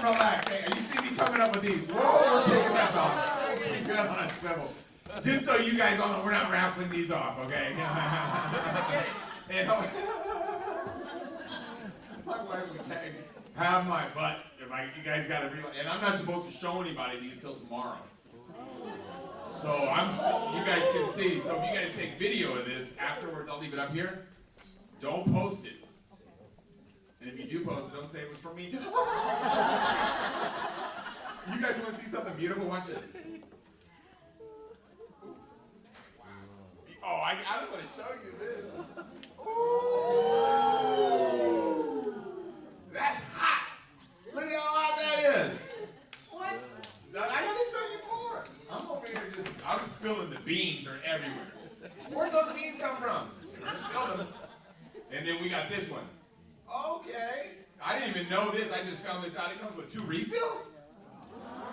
relax. Hey, you see me coming up with these. Whoa, we're taking that off. Keep that on a swivel. Just so you guys all know, we're not raffling these off, okay? And my wife would have my butt if you guys got to realize. And I'm not supposed to show anybody these till tomorrow. So you guys can see. So if you guys take video of this afterwards, I'll leave it up here. Don't post it. And if you do post it, don't say it was for me. You guys want to see something beautiful? Watch this. Oh, I don't want to show you this. Ooh, that's hot. Look at how hot that is. What? I gotta show you more. I'm over here I'm spilling the beans are everywhere. Where'd those beans come from? I spilled them. And then we got this one. Okay. I didn't even know this. I just found this out. It comes with 2 refills?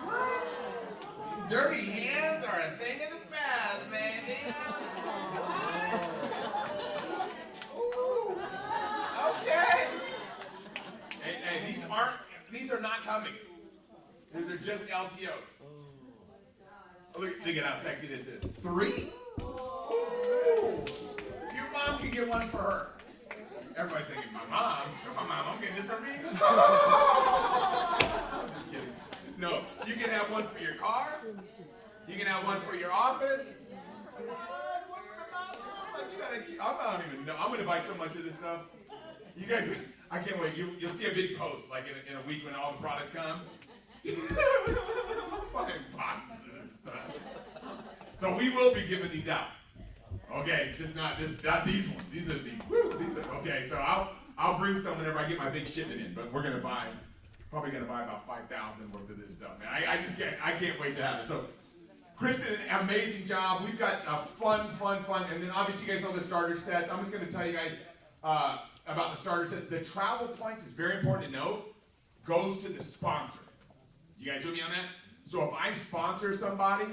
What? Dirty hands are a thing of the past, man. Ooh. Okay. And these are not coming. These are just LTOs. Look at how sexy this is. 3? Ooh. Your mom can get one for her. Everybody's thinking, my mom, I'm getting this for me. I'm just kidding. No, you can have one for your car. You can have one for your office. One for the bathroom. Like I don't even know. I'm going to buy so much of this stuff. You guys, I can't wait. You'll see a big post like in a week when all the products come. I'm buying boxes of stuff. So we will be giving these out. Okay, not these ones. These are okay. So I'll bring some whenever I get my big shipment in. But we're probably gonna buy about 5,000 worth of this stuff, man. I can't wait to have it. So Chris did an amazing job. We've got a fun, and then obviously you guys know the starter sets. I'm just gonna tell you guys about the starter set. The travel points is very important to note. Goes to the sponsor. You guys with me on that? So if I sponsor somebody,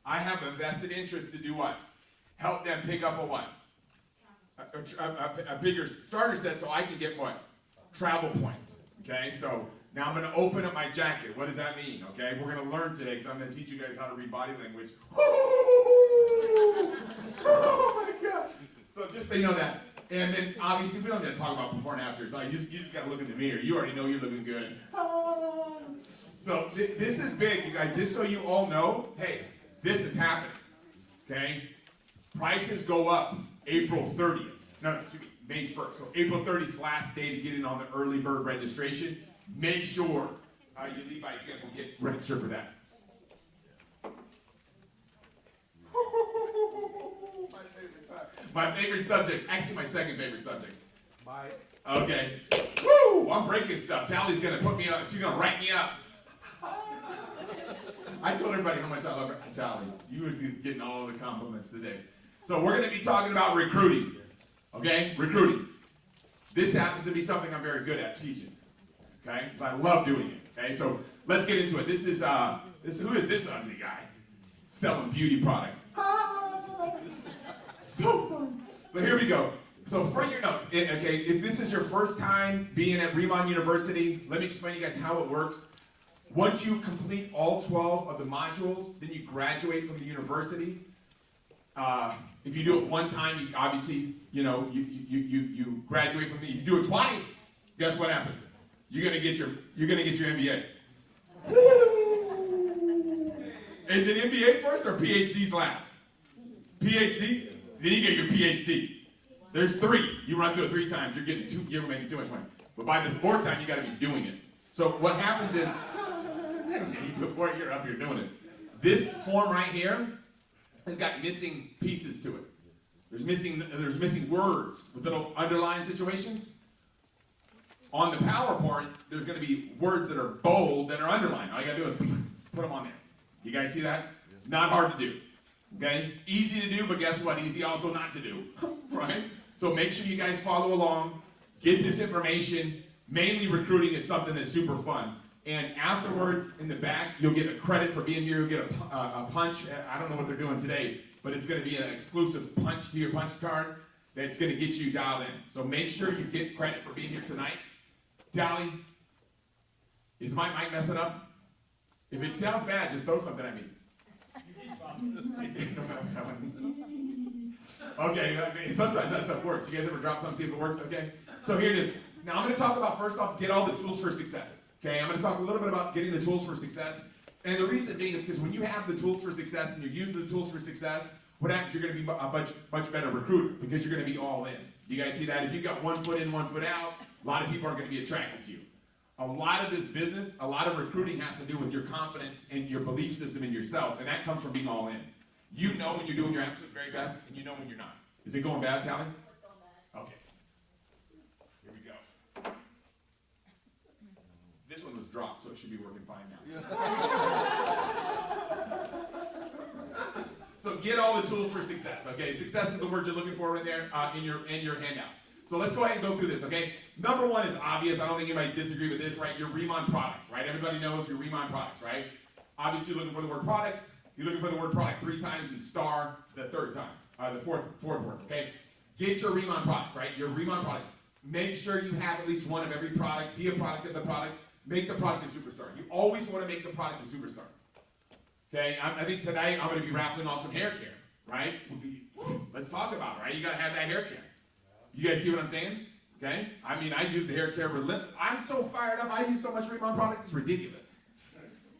I have a vested interest to do what? Help them pick up a what? A bigger starter set so I can get what? Travel points. Okay, so now I'm going to open up my jacket. What does that mean? Okay, we're going to learn today because I'm going to teach you guys how to read body language. Oh my God. So just so you know that. And then obviously we don't have to talk about before and afters. Like, you just got to look in the mirror. You already know you're looking good. So this is big, you guys. Just so you all know, hey, this is happening. Okay? Prices go up April 30th. No, excuse me, May 1st. So April 30th is last day to get in on the early bird registration. Make sure you lead by example, get registered for that. My favorite subject. Actually, my second favorite subject. Okay. Woo! I'm breaking stuff. Tally's going to put me up. She's going to write me up. I told everybody how much I love her. Tally, you were just getting all the compliments today. So we're going to be talking about recruiting. Okay? Recruiting. This happens to be something I'm very good at teaching. Okay? I love doing it. Okay? So let's get into it. Who is this ugly guy? Selling beauty products. So fun. So here we go. So for your notes, okay, if this is your first time being at Riman University, let me explain to you guys how it works. Once you complete all 12 of the modules, then you graduate from the university. If you do it one time, you obviously, you graduate from you do it twice, guess what happens? You're gonna get your MBA. Is it MBA first or PhDs last? PhD? Then you get your PhD. There's 3. You run through it 3 times, you're making too much money. But by the 4th time, you gotta be doing it. So what happens is, before you're up here doing it, this form right here has got missing pieces to it. There's missing words with little underlined situations. On the PowerPoint, there's going to be words that are bold that are underlined. All you got to do is put them on there. You guys see that? Not hard to do. Okay? Easy to do, but guess what? Easy also not to do. Right? So make sure you guys follow along. Get this information. Mainly recruiting is something that's super fun. And afterwards, in the back, you'll get a credit for being here. You'll get a punch. I don't know what they're doing today, but it's going to be an exclusive punch to your punch card that's going to get you dialed in. So make sure you get credit for being here tonight. Tally, Is my mic messing up? If it sounds bad, just throw something at me. Okay, sometimes that stuff works. You guys ever drop something, see if it works? Okay, so here it is. Now I'm going to talk about, first off, get all the tools for success. Okay, I'm going to talk a little bit about getting the tools for success. And the reason being is because when you have the tools for success and you're using the tools for success, what happens? You're going to be a much better recruiter because you're going to be all in. Do you guys see that? If you've got one foot in, one foot out, a lot of people aren't going to be attracted to you. A lot of this business, a lot of recruiting has to do with your confidence and your belief system in yourself, and that comes from being all in. You know when you're doing your absolute very best, and you know when you're not. Is it going bad, Callie? It's going bad. Okay. Here we go. This one was dropped, so it should be working fine now. So get all the tools for success. Okay, success is the word you're looking for in there in your handout. So let's go ahead and go through this. Okay, number one is obvious. I don't think anybody disagree with this, right? Your Riman products, right? Everybody knows your Riman products, right? Obviously, you're looking for the word products. You're looking for the word product 3 times and star the 3rd time, the fourth word. Okay, get your Riman products, right? Your Riman products. Make sure you have at least one of every product. Be a product of the product. Make the product a superstar. You always want to make the product a superstar. Okay, I think today I'm going to be raffling off some hair care, right? Let's talk about it, right? You got to have that hair care. You guys see what I'm saying? Okay? I mean, I use the hair care relentless. I'm so fired up. I use so much Riman product, it's ridiculous.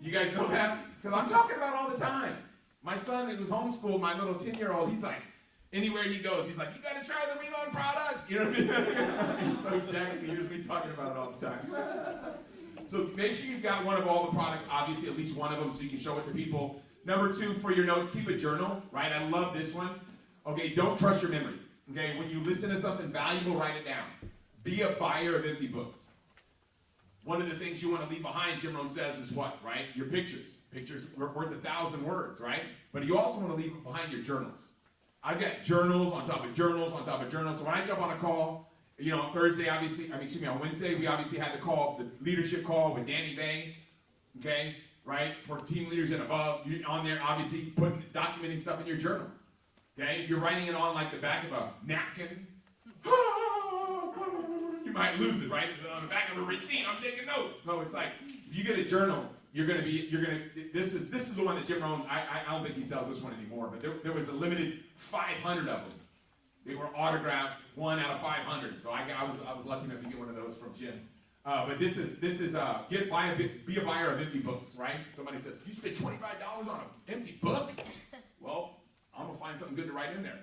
You guys know that? Because I'm talking about it all the time. My son, who was homeschooled, my little 10-year-old, he's like, anywhere he goes, he's like, you got to try the Riman products. You know what I mean? He's so jacked, he hears me talking about it all the time. So make sure you've got one of all the products, obviously at least one of them, so you can show it to people. Number 2, for your notes, keep a journal, right? I love this one. Okay, don't trust your memory. Okay, when you listen to something valuable, write it down. Be a buyer of empty books. One of the things you want to leave behind, Jim Rohn says, is what, right? Your pictures. Pictures are worth 1,000 words, right? But you also want to leave behind your journals. I've got journals on top of journals on top of journals. So when I jump on a call, on Thursday, on Wednesday, we obviously had the leadership call with Danny Bay, okay, right? For team leaders and above. You're on there, obviously, documenting stuff in your journal. Okay, if you're writing it on like the back of a napkin, you might lose it, right? On the back of a receipt, I'm taking notes. No, it's like, if you get a journal, this is the one that Jim Rohn, I don't think he sells this one anymore, but there was a limited 500 of them. They were autographed, 1 out of 500. So I was lucky enough to get one of those from Jim. But this is be a buyer of empty books, right? Somebody says, you spent $25 on an empty book? Well, I'm going to find something good to write in there.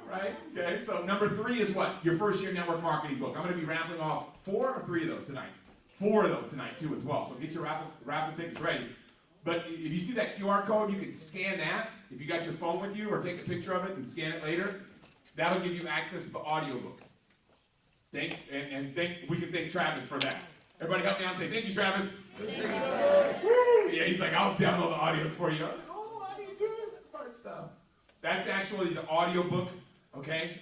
Right? Okay, so number 3 is what? Your first year network marketing book. I'm going to be raffling off 4 or 3 of those tonight. 4 of those tonight too as well. So get your raffle tickets ready. But if you see that QR code, you can scan that. If you got your phone with you, or take a picture of it and scan it later. That'll give you access to the audiobook. We can thank Travis for that. Everybody help me out and say, thank you, Travis. Thank you. Yeah, he's like, I'll download the audios for you. I was like, oh, how do you do this part stuff? That's actually the audiobook, okay?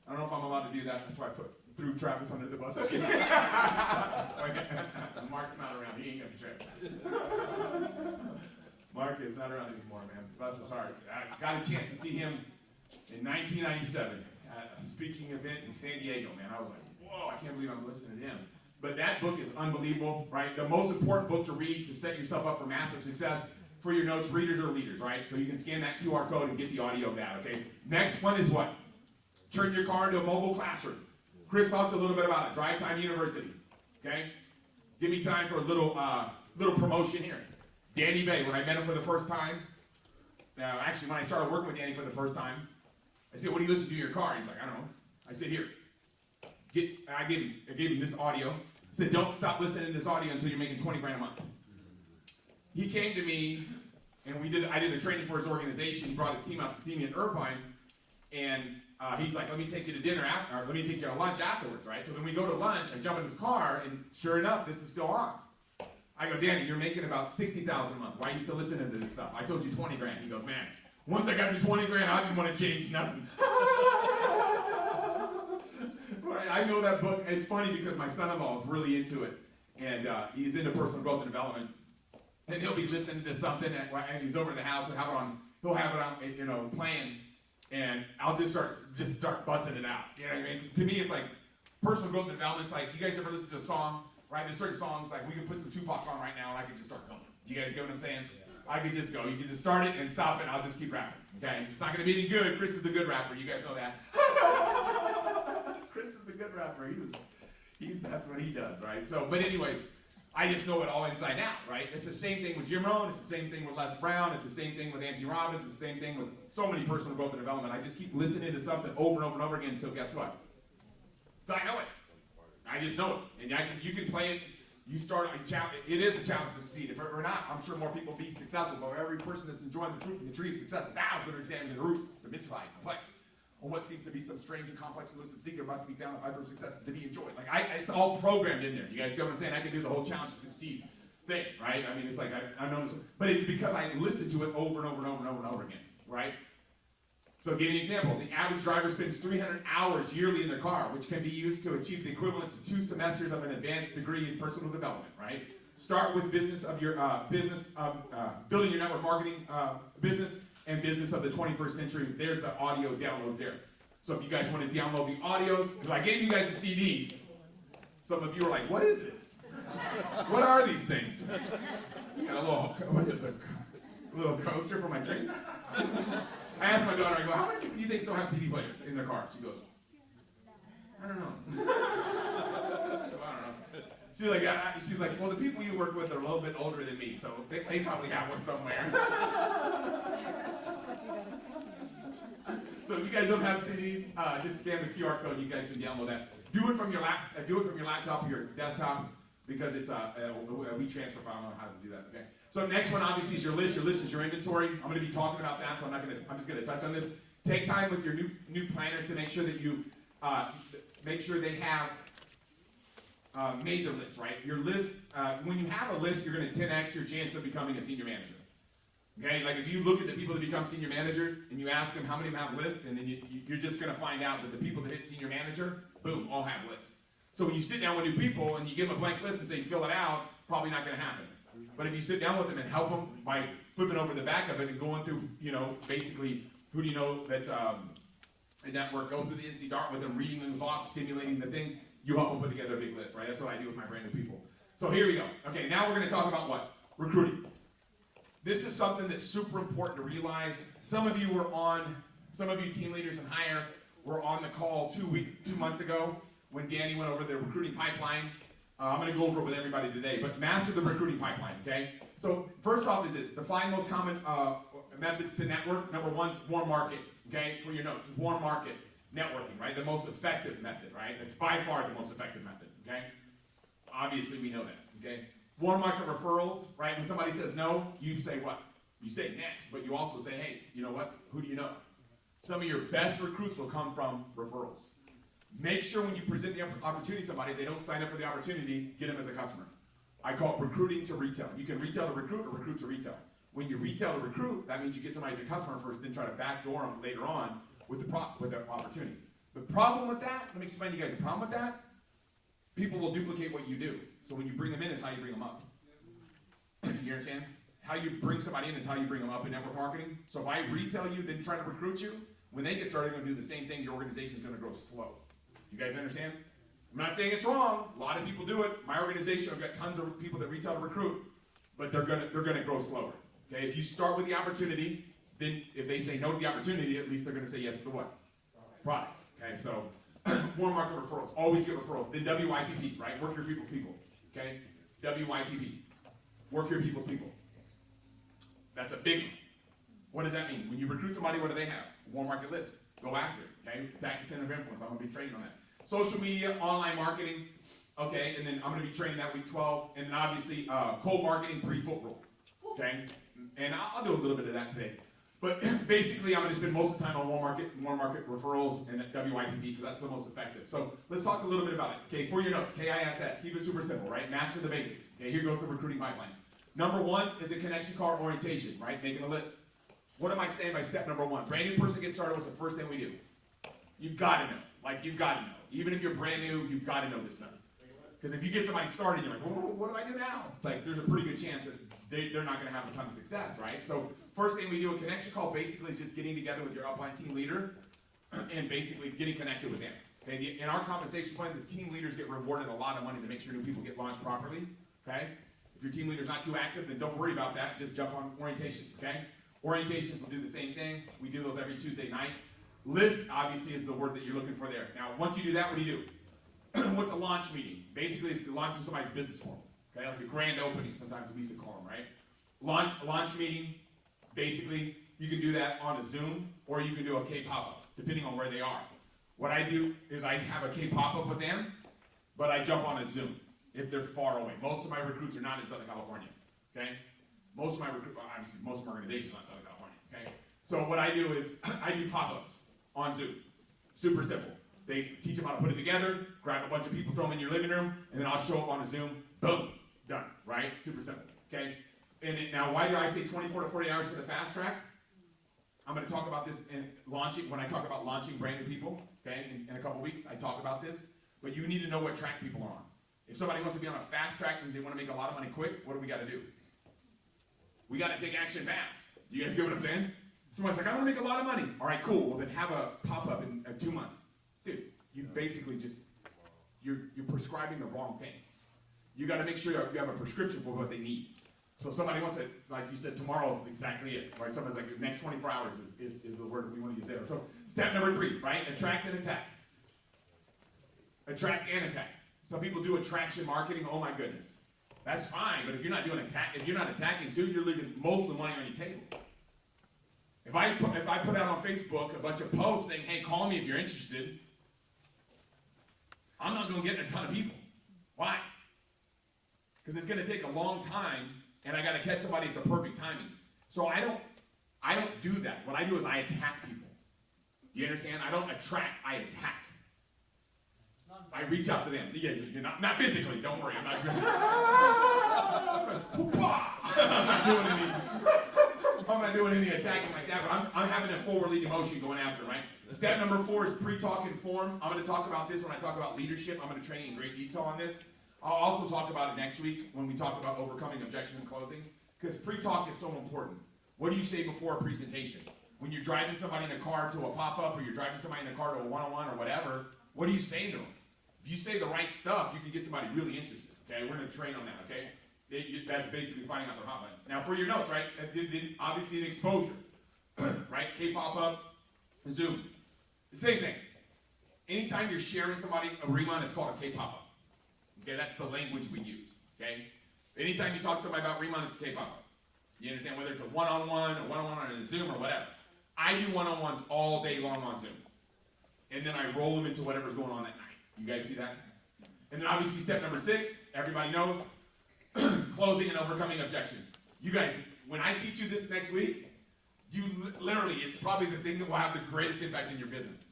I don't know if I'm allowed to do that. That's why I threw Travis under the bus. Mark's not around. He ain't gonna be Travis. Mark is not around anymore, man. Bless his heart. I got a chance to see him in 1997 at a speaking event in San Diego, man. I was like, whoa, I can't believe I'm listening to him. But that book is unbelievable, right? The most important book to read to set yourself up for massive success. For your notes, readers are leaders, right? So you can scan that QR code and get the audio of that, okay? Next one is what? Turn your car into a mobile classroom. Chris talks a little bit about it. Drive Time University, okay? Give me time for a little promotion here. Danny Bay, when I met him for the first time, actually when I started working with Danny for the first time, I said, what do you listen to in your car? He's like, I don't know. I said, here. I gave him this audio. I said, don't stop listening to this audio until you're making 20 grand a month. He came to me, and I did a training for his organization. He brought his team out to see me in Irvine, and he's like, let me take you to dinner or let me take you to lunch afterwards, right? So then we go to lunch, I jump in his car, and sure enough, this is still on. I go, Danny, you're making about $60,000 a month. Why are you still listening to this stuff? I told you 20 grand. He goes, man, once I got to 20 grand, I didn't want to change nothing. I know that book. It's funny because my son-in-law is really into it, and he's into personal growth and development. And he'll be listening to something, and he's over at the house, and he'll have it on, playing, and I'll just start buzzing it out. You know what I mean? 'Cause to me, it's like personal growth and development. It's like, you guys ever listen to a song, right? There's certain songs, like we could put some Tupac on right now and I could just start going. You guys get what I'm saying? I could just go. You can just start it and stop it and I'll just keep rapping, okay? It's not going to be any good. Chris is the good rapper. You guys know that. Chris is the good rapper. That's what he does, right? So, but anyways, I just know it all inside out, right? It's the same thing with Jim Rohn. It's the same thing with Les Brown. It's the same thing with Anthony Robbins. It's the same thing with so many personal growth and development. I just keep listening to something over and over and over again until guess what? So I know it. I just know it. And you can play it. You start, it is a challenge to succeed. If it were not, I'm sure more people be successful. But every person that's enjoying the fruit and the tree of success, thousands are examining the roots, the mystified, complex, on what seems to be some strange and complex elusive secret must be found if for success is to be enjoyed. Like it's all programmed in there. You guys get what I'm saying? I can do the whole challenge to succeed thing, right? I mean, it's like I know this, but it's because I listen to it over and over and over and over and over again, right? So, I'll give you an example. The average driver spends 300 hours yearly in their car, which can be used to achieve the equivalent to 2 semesters of an advanced degree in personal development, right? Start with business of your building your network marketing business and business of the 21st century. There's the audio downloads there. So if you guys want to download the audios, because I gave you guys the CDs, some of you are like, what is this? What are these things? You got a little, what is this, a little coaster for my drink? I asked my daughter, I go, how many people do you think still have CD players in their car? She goes, I don't know. I don't know. She's like, well, the people you work with are a little bit older than me, so they probably have one somewhere. So if you guys don't have CDs, just scan the QR code. You guys can download that. Do it from your laptop or your desktop because it's a WeTransfer file. I don't know how to do that. Okay. So next one obviously is your list. Your list is your inventory. I'm going to be talking about that, so I'm just going to touch on this. Take time with your new planners to make sure that you make sure they have made their list, right? Your list, when you have a list, you're going to 10x your chance of becoming a senior manager. Okay, like if you look at the people that become senior managers and you ask them how many of them have lists, and then you're just going to find out that the people that hit senior manager, boom, all have lists. So when you sit down with new people and you give them a blank list and say fill it out, probably not going to happen. But if you sit down with them and help them by flipping over the back of it and going through, basically, who do you know that's a network, go through the NC Dart with them, reading them off, stimulating the things, you help them put together a big list, right? That's what I do with my brand new people. So here we go. Okay, now we're going to talk about what? Recruiting. This is something that's super important to realize. Some of you team leaders and higher were on the call 2 months ago when Danny went over the recruiting pipeline. I'm going to go over it with everybody today, but master the recruiting pipeline, okay? So first off is this, the 5 most common methods to network. Number 1 is warm market, okay? For your notes, warm market networking, right? The most effective method, right? It's by far the most effective method, okay? Obviously we know that, okay? Warm market referrals, right? When somebody says no, you say what? You say next, but you also say, hey, you know what? Who do you know? Some of your best recruits will come from referrals. Make sure when you present the opportunity to somebody, they don't sign up for the opportunity, get them as a customer. I call it recruiting to retail. You can retail to recruit or recruit to retail. When you retail to recruit, that means you get somebody as a customer first, then try to backdoor them later on with the opportunity. The problem with that, let me explain to you guys the problem with that. People will duplicate what you do. So when you bring them in, is how you bring them up. You understand? How you bring somebody in is how you bring them up in network marketing. So if I retail you, then try to recruit you, when they get started, they're going to do the same thing. Your organization is going to grow slow. You guys understand? I'm not saying it's wrong. A lot of people do it. My organization, I've got tons of people that retail to recruit, but they're gonna grow slower. Okay, if you start with the opportunity, then if they say no to the opportunity, at least they're gonna say yes to the what? Products. Okay, so warm market referrals. Always get referrals. Then WYPP, right? Work your people's people. Okay, WYPP. Work your people's people. That's a big one. What does that mean? When you recruit somebody, what do they have? A warm market list. Go after it. Okay, attack the center of influence. I'm gonna be training on that. Social media, online marketing, okay, and then I'm going to be training that week 12, and then obviously cold marketing, pre-foot rule, okay, and I'll do a little bit of that today, but basically I'm going to spend most of the time on warm market referrals and WIPP because that's the most effective. So let's talk a little bit about it. Okay, for your notes, KISS, keep it super simple, right? Master the basics. Okay, here goes the recruiting pipeline. Number 1 is the connection card orientation, right? Making a list. What am I saying by step number 1? Brand new person gets started. What's the first thing we do? You've got to know. Like, you've got to know. Even if you're brand new, you've got to know this stuff. Because if you get somebody started, you're like, well, what do I do now? It's like, there's a pretty good chance that they're not going to have a ton of success, right? So first thing we do, a connection call basically is just getting together with your upline team leader and basically getting connected with them. Okay, in our compensation plan, the team leaders get rewarded a lot of money to make sure new people get launched properly. Okay, if your team leader's not too active, then don't worry about that. Just jump on orientations. Okay, orientations will do the same thing. We do those every Tuesday night. Lift, obviously, is the word that you're looking for there. Now, once you do that, what do you do? What's a launch meeting? Basically, it's launching somebody's business for them. Okay, like a grand opening, sometimes we used to call them, right? Launch meeting, basically, you can do that on a Zoom, or you can do a K pop-up, depending on where they are. What I do is I have a K pop-up with them, but I jump on a Zoom if they're far away. Most of my recruits are not in Southern California, okay? Most of my organizations are not Southern California, okay? So what I do is I do pop-ups on Zoom. Super simple. They teach them how to put it together, grab a bunch of people, throw them in your living room, and then I'll show up on a Zoom, boom, done, right? Super simple, okay? And now why do I say 24 to 40 hours for the fast track? I'm going to talk about this in launching, when I talk about launching brand new people, okay? In a couple weeks, I talk about this, but you need to know what track people are on. If somebody wants to be on a fast track means they want to make a lot of money quick, what do we got to do? We got to take action fast. Do you guys get what I'm saying? Somebody's like, I want to make a lot of money. All right, cool. Well, then have a pop-up in 2 months. Dude, you basically just, you're prescribing the wrong thing. You got to make sure you have a prescription for what they need. So if somebody wants it, like you said, tomorrow is exactly it. Right? Somebody's like, the next 24 hours is the word that we want to use there. So step number 3, right? Attract and attack. Attract and attack. Some people do attraction marketing. Oh my goodness. That's fine, but if you're not doing if you're not attacking too, you're leaving most of the money on your table. If I put out on Facebook a bunch of posts saying, hey, call me if you're interested, I'm not going to get a ton of people. Why? Because it's going to take a long time, and I got to catch somebody at the perfect timing. So I don't do that. What I do is I attack people. You understand? I don't attract, I attack. I reach out to them. Yeah, you're not physically. Don't worry. I'm not doing any attacking like that, but I'm having a forward leading motion going after, right? Step number 4 is pre-talk inform. I'm going to talk about this when I talk about leadership. I'm going to train you in great detail on this. I'll also talk about it next week when we talk about overcoming objection and closing, because pre-talk is so important. What do you say before a presentation? When you're driving somebody in a car to a pop-up, or you're driving somebody in a car to a one-on-one or whatever, what do you say to them? If you say the right stuff, you can get somebody really interested, okay? We're going to train on that, okay? That's basically finding out their hotlines. Now, for your notes, right? Obviously, an exposure, right? K-pop-up, Zoom. The same thing. Anytime you're sharing somebody a Riman, it's called a K-pop-up. Okay, that's the language we use, okay? Anytime you talk to somebody about Riman, it's a K-pop-up. You understand? Whether it's a one-on-one, or one-on-one on a Zoom, or whatever. I do one-on-ones all day long on Zoom. And then I roll them into whatever's going on that night. You guys see that? And then obviously step number 6, everybody knows, closing and overcoming objections. You guys, when I teach you this next week, you literally, it's probably the thing that will have the greatest impact in your business.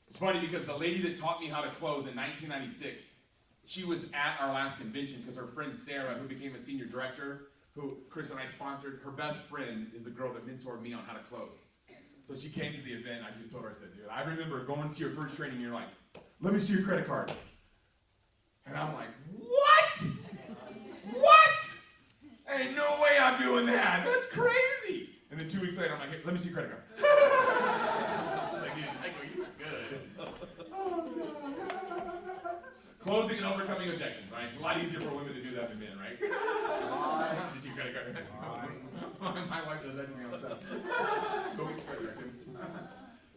It's funny because the lady that taught me how to close in 1996, she was at our last convention because her friend Sarah, who became a senior director, who Chris and I sponsored, her best friend is a girl that mentored me on how to close. So she came to the event, I just told her, I said, dude, I remember going to your first training, you're like, let me see your credit card. And I'm like, what? What? Ain't no way I'm doing that. That's crazy. And then 2 weeks later, I'm like, hey, let me see your credit card. Like, dude, I go, you were good. Oh, God. Closing and overcoming objections, right? It's a lot easier for women to do that than men, right? Let me see your credit card. My wife does that to me all the time. Go get your credit card.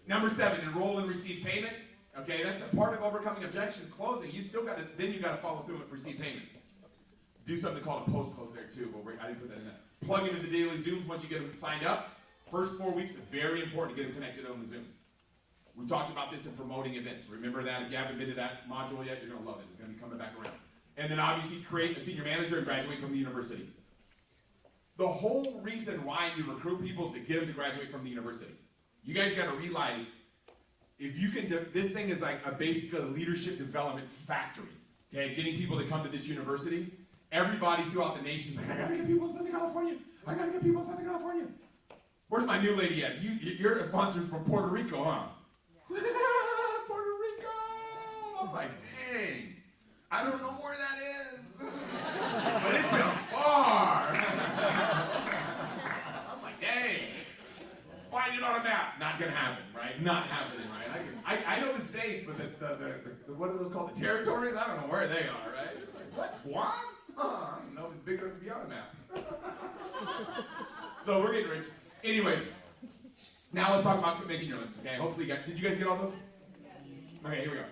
Number 7, enroll and receive payment. Okay, that's a part of overcoming objections, closing. You still got to, then you got to follow through and receive payment. Do something called a post-close there too, but I didn't put that in there. Plug into the daily Zooms once you get them signed up. First 4 weeks is very important to get them connected on the Zooms. We talked about this in promoting events. Remember that? If you haven't been to that module yet, you're going to love it. It's going to be coming back around. And then obviously create a senior manager and graduate from the university. The whole reason why you recruit people is to get them to graduate from the university. You guys got to realize, if you can, this thing is like a basically leadership development factory. Okay, getting people to come to this university. Everybody throughout the nation is like, I gotta get people in Southern California. I gotta get people in Southern California. Where's my new lady at? You're a sponsor from Puerto Rico, huh? Yeah. Puerto Rico! I'm like, dang. I don't know where that is. But it's far. I'm like, dang. Find it on a map. Not gonna happen, right? Not happening, right? I know the states, but the what are those called? The territories? I don't know where they are, right? Like, what? Guam? Huh, I don't know if it's big enough to be on the map. So we're getting rich. Anyways, now let's talk about making your list, okay? Hopefully did you guys get all those? Okay, here we go.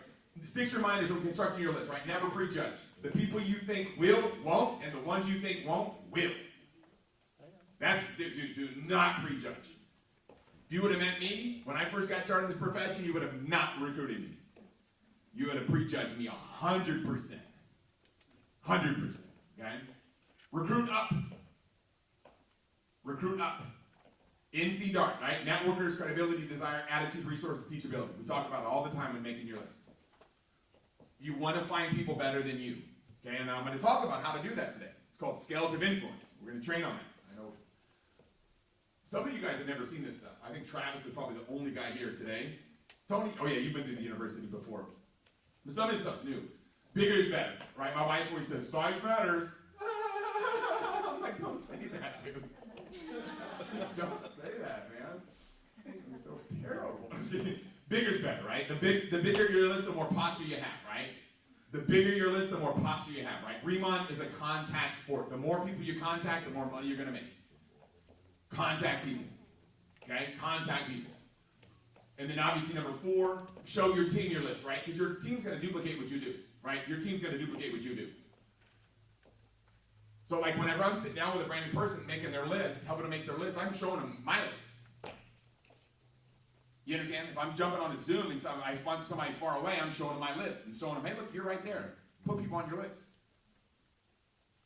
6 reminders of constructing your list, right? Never prejudge. The people you think will, won't, and the ones you think won't, will. Do not prejudge. If you would have met me, when I first got started in this profession, you would have not recruited me. You would have prejudged me 100%. 100%, okay? Recruit up. Recruit up. NC Dart, right? Networkers, credibility, desire, attitude, resources, teachability. We talk about it all the time when making your list. You want to find people better than you, okay? And I'm going to talk about how to do that today. It's called Scales of Influence. We're going to train on that. I know some of you guys have never seen this stuff. I think Travis is probably the only guy here today. Tony, oh yeah, you've been to the university before. But some of this stuff's new. Bigger is better, right? My wife always says, size matters. I'm like, don't say that, dude. Don't say that, man. You're so terrible. Bigger's better, right? The bigger your list, the more posture you have, right? The bigger your list, the more posture you have, right? Riman is a contact sport. The more people you contact, the more money you're going to make. Contact people. Okay? Contact people. And then obviously number 4, show your team your list, right? Because your team's going to duplicate what you do, right? Your team's going to duplicate what you do. So like whenever I'm sitting down with a brand new person making their list, helping them make their list, I'm showing them my list. You understand? If I'm jumping on a Zoom and I sponsor somebody far away, I'm showing them my list. I'm showing them, hey, look, you're right there. Put people on your list.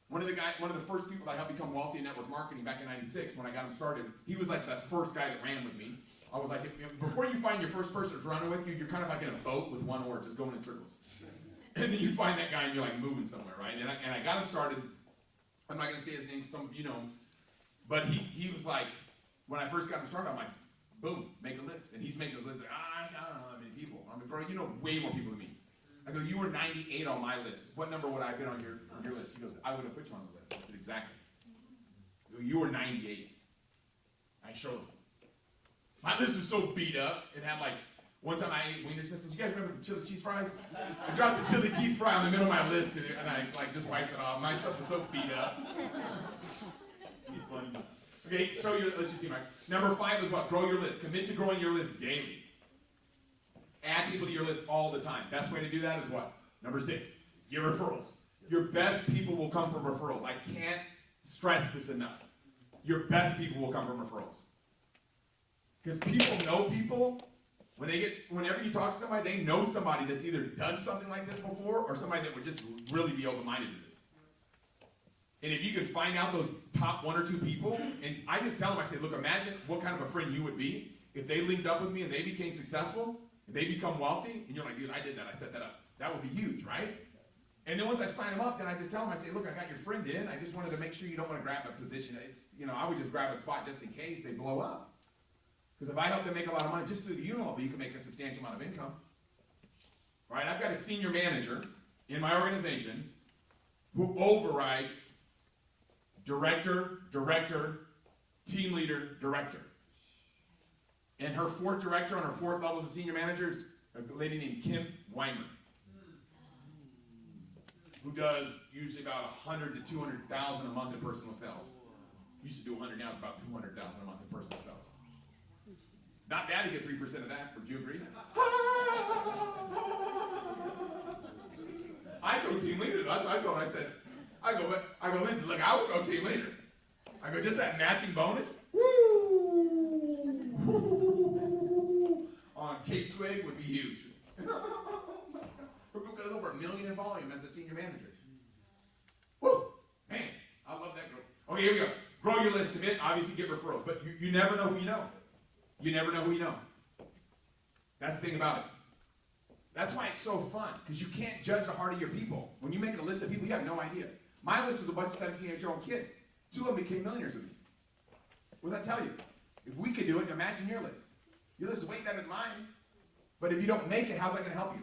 One of the first people that I helped become wealthy in network marketing back in '96, when I got him started, he was like the first guy that ran with me. I was like, before you find your first person that's running with you, you're kind of like in a boat with one oar, just going in circles. And then you find that guy and you're like moving somewhere, right? And I got him started. I'm not going to say his name, but he was like, when I first got him started, I'm like, boom, make a list. And he's making his list, like, I don't know that many people. I'm like, bro, you know way more people than me. I go, you were 98 on my list. What number would I have been on your list? He goes, I would have put you on the list. I said, exactly. I go, you were 98. I showed him. My list was so beat up, it had like, one time I ate wiener sisters. You guys remember the chili cheese fries? I dropped the chili cheese fry on the middle of my list and I like just wiped it off. My stuff was so beat up. Okay, show your list, you see, Mike. Number 5 is what? Grow your list. Commit to growing your list daily. Add people to your list all the time. Best way to do that is what? Number 6, get referrals. Your best people will come from referrals. I can't stress this enough. Your best people will come from referrals. Because people know people. Whenever you talk to somebody, they know somebody that's either done something like this before or somebody that would just really be open-minded to this. And if you could find out those top 1 or 2 people, and I just tell them, I say, look, imagine what kind of a friend you would be if they linked up with me and they became successful, and they become wealthy, and you're like, dude, I did that, I set that up. That would be huge, right? And then once I sign them up, then I just tell them, I say, look, I got your friend in, I just wanted to make sure you don't want to grab a position. I would just grab a spot just in case they blow up. Because if I help them make a lot of money, just through the UNLV, you can make a substantial amount of income. Right? I've got a senior manager in my organization who overrides director, team leader, director. And her 4th director on her 4th level as a senior manager is a lady named Kim Weimer, who does usually about 100 to 200,000 a month in personal sales. Used to do 100, now it's about 200,000 a month in personal sales. Not bad to get 3% of that. Would you agree? I go team leader. That's what I said. I go, Lindsay, look, I would go team leader. I go, just that matching bonus. Woo! On Kate Twig would be huge. Her group does over $1 million in volume as a senior manager. Woo! Man, I love that group. Okay, here we go. Grow your list, commit, obviously get referrals. But you never know who you know. You never know who you know. That's the thing about it. That's why it's so fun, because you can't judge the heart of your people. When you make a list of people, you have no idea. My list was a bunch of 17-year-old kids. 2 of them became millionaires with me. What does that tell you? If we could do it, imagine your list. Your list is way better than mine. But if you don't make it, how's that going to help you?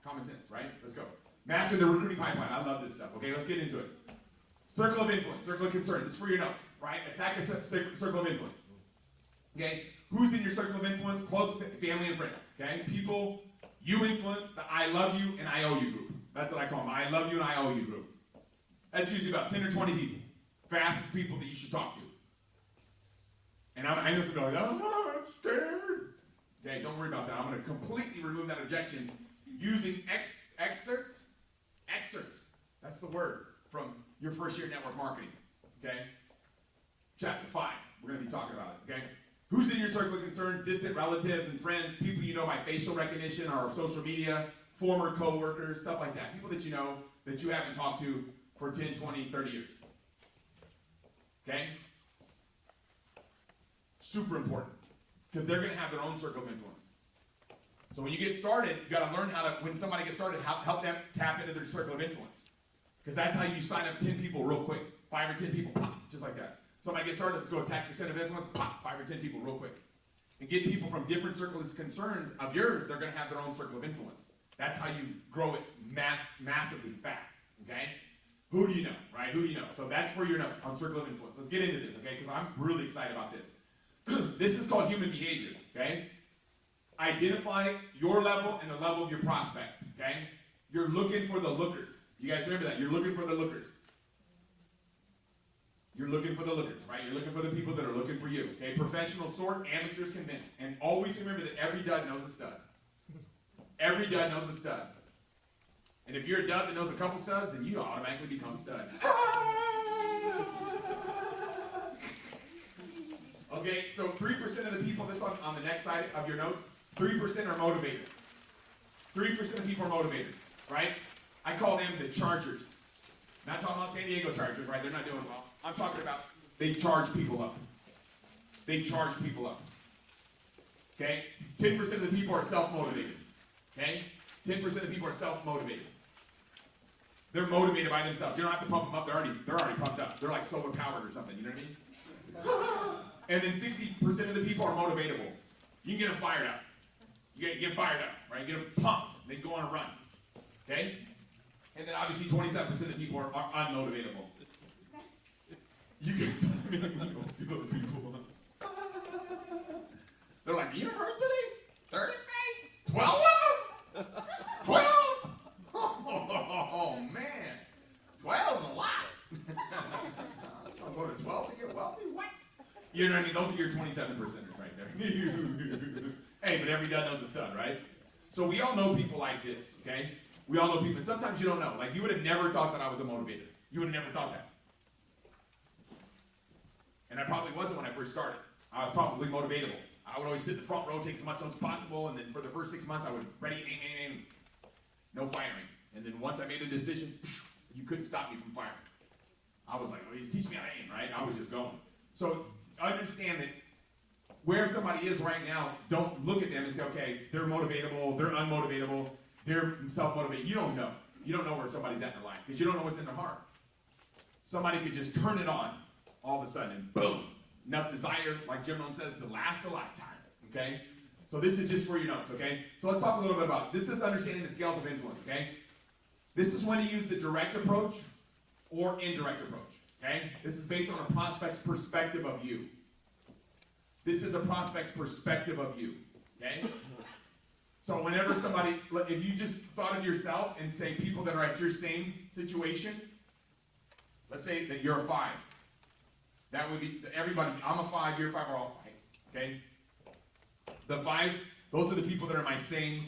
Common sense, right? Let's go. Master the recruiting pipeline. I love this stuff. Okay, let's get into it. Circle of influence, circle of concern. This is for your notes, right? Attack a circle of influence. Okay? Who's in your circle of influence? Close family and friends. Okay? People you influence, the I love you and I owe you group. That's what I call them. I love you and I owe you group. That's usually about 10 or 20 people. Fastest people that you should talk to. And I know some people are like, oh, I'm scared. Okay, don't worry about that. I'm going to completely remove that objection using excerpts. That's the word from your first year network marketing. Okay? Chapter 5. We're going to be talking about it. Okay? Who's in your circle of concern? Distant relatives and friends, people you know by facial recognition or social media, former co-workers, stuff like that. People that you know that you haven't talked to for 10, 20, 30 years. Okay? Super important. Because they're going to have their own circle of influence. So when you get started, you got to learn how to, when somebody gets started, help them tap into their circle of influence. Because that's how you sign up 10 people real quick. 5 or 10 people, pop, just like that. Somebody gets started, let's go attack your center of influence, pop, 5 or 10 people real quick. And get people from different circles of concerns of yours, they're going to have their own circle of influence. That's how you grow it massively fast, okay? Who do you know, right? Who do you know? So that's for your notes on circle of influence. Let's get into this, okay? Because I'm really excited about this. This is called human behavior, okay? Identify your level and the level of your prospect, okay? You're looking for the lookers. You guys remember that? You're looking for the lookers. You're looking for the lookers, right? You're looking for the people that are looking for you, okay? Professionals sort, amateurs convince. And always remember that every dud knows a stud. Every dud knows a stud. And if you're a dud that knows a couple studs, then you automatically become a stud. Okay, so 3% of the people, this on the next side of your notes, 3% are motivators. 3% of people are motivators, right? I call them the chargers. Not talking about San Diego Chargers, right? They're not doing well. I'm talking about they charge people up. They charge people up. Okay? 10% of the people are self-motivated. Okay? 10% of the people are self-motivated. They're motivated by themselves. You don't have to pump them up. They're already pumped up. They're like solar powered or something. You know what I mean? And then 60% of the people are motivatable. You can get them fired up. You get them fired up, right? Get them pumped. They go on a run. Okay? And then obviously 27% of the people are unmotivatable. You get people. They're like, university? Thursday? 12 of them? 12? Oh, man. 12's a lot. I'm going to go to 12 to get wealthy? What? You know what I mean? Those are your 27%ers right there. Hey, but every dud knows a stud, right? So we all know people like this, okay? We all know people. And sometimes you don't know. Like, you would have never thought that I was a motivator. You would have never thought that. And I probably wasn't when I first started. I was probably motivatable. I would always sit in the front row, take as much notes as possible, and then for the first 6 months, I would ready, aim. No firing. And then once I made a decision, you couldn't stop me from firing. I was like, well, you teach me how to aim, right? I was just going. So understand that where somebody is right now, don't look at them and say, okay, they're motivatable, they're unmotivatable, they're self-motivated. You don't know. You don't know where somebody's at in their life because you don't know what's in their heart. Somebody could just turn it on all of a sudden and boom, enough desire, like Jim Rohn says, to last a lifetime, okay? So this is just for your notes, okay? So let's talk a little bit about it. This is understanding the scales of influence, okay? This is when to use the direct approach or indirect approach, okay? This is based on a prospect's perspective of you. This is a prospect's perspective of you, okay? So whenever somebody, if you just thought of yourself and say people that are at your same situation, let's say that you're a 5. That would be, everybody, I'm a 5, you're a 5, we're all 5s, okay? The 5, those are the people that are my same,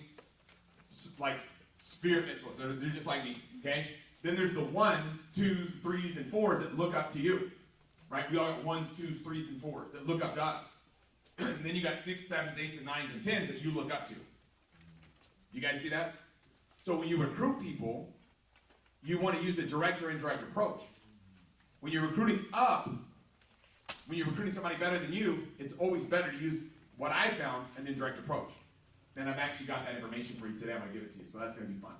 like, sphere of influence. They're just like me, okay? Then there's the 1s, 2s, 3s, and 4s that look up to you, right? We all got 1s, 2s, 3s, and 4s that look up to us. And then you got 6, 7s, 8s, and 9s, and 10s that you look up to. You guys see that? So when you recruit people, you want to use a direct or indirect approach. When you're recruiting up, when you're recruiting somebody better than you, it's always better to use what I found, an indirect approach. And I've actually got that information for you today. I'm going to give it to you, so that's going to be fun.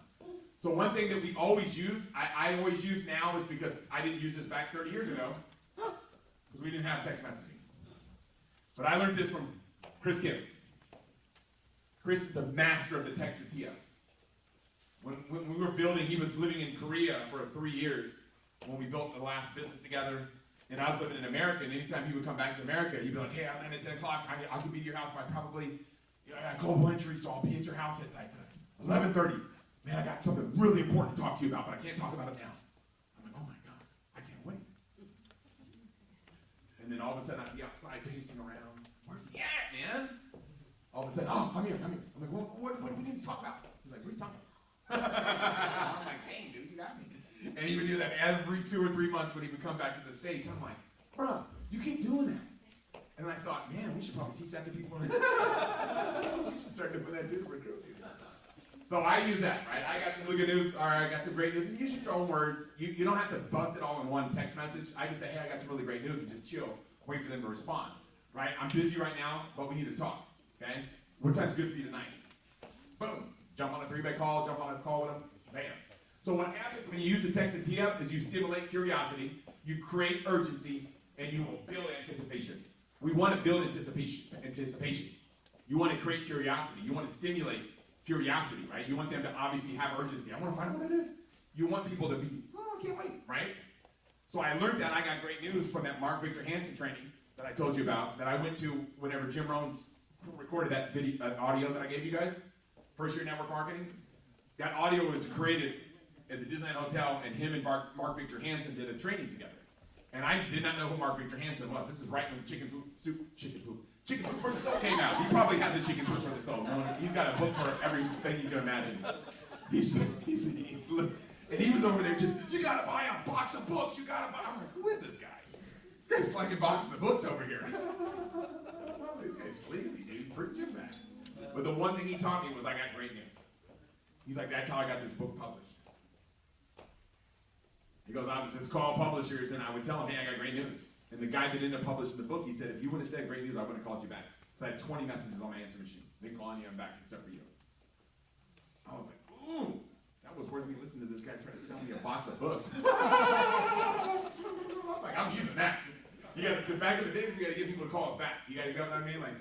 So one thing that we always use, I always use now is because I didn't use this back 30 years ago, because we didn't have text messaging. But I learned this from Chris Kim. Chris is the master of the textio. When we were building, he was living in Korea for 3 years when we built the last business together. And I was living in America, and anytime he would come back to America, he'd be like, hey, I land at 10 o'clock. I can be to your house by probably Yeah, I got global entry, so I'll be at your house at like 11:30. Man, I got something really important to talk to you about, but I can't talk about it now. I'm like, oh my God, I can't wait. And then all of a sudden I'd be outside pacing around. Where's he at, man? All of a sudden, oh, come here. I'm like, what do we need to talk about? He's like, what are you talking about? I'm like, dang, dude, you got me. And he would do that every 2 or 3 months when he would come back to the States. I'm like, bro, you keep doing that. And I thought, man, we should probably teach that to people. We should start doing that too to recruit people. So I use that, right? I got some really good news. All right, I got some great news. And use your own words. You don't have to bust it all in one text message. I can say, hey, I got some really great news, and just chill. Wait for them to respond, right? I'm busy right now, but we need to talk, okay? What time's good for you tonight? Boom. Jump on a 3-way call, jump on a call with them, bam. So what happens when you use the text and tee up is you stimulate curiosity, you create urgency, and you will build anticipation. We want to build anticipation. You want to create curiosity. You want to stimulate curiosity, right? You want them to obviously have urgency. I want to find out what it is. You want people to be, oh, I can't wait, right? So I learned that. I got great news from that Mark Victor Hansen training that I told you about, that I went to whenever Jim Rohn recorded that video, audio that I gave you guys, first year network marketing. That audio was created at the Disneyland Hotel, and him and Mark Victor Hansen did a training together. And I did not know who Mark Victor Hansen was. This is right when Chicken Poop for the Soul came out. He probably has a Chicken Poop for the Soul. He's got a book for everything you can imagine. And he was over there just, you gotta buy a box of books. You gotta buy. I'm like, who is this guy? This guy's slinging boxes of books over here. This guy's sleazy, dude. Bring Jim back. But the one thing he taught me was I got great news. He's like, that's how I got this book published. He goes, I would just call publishers and I would tell them, hey, I got great news. And the guy that ended up publishing the book, he said, if you wouldn't have said great news, I wouldn't have called you back. So I had 20 messages on my answer machine. They calling you, I'm back, except for you. I was like, ooh, that was worth me listening to this guy trying to sell me a box of books. I'm like, I'm using that. You got to, back in the days, you got to get people to call us back. You guys got what I mean? Like,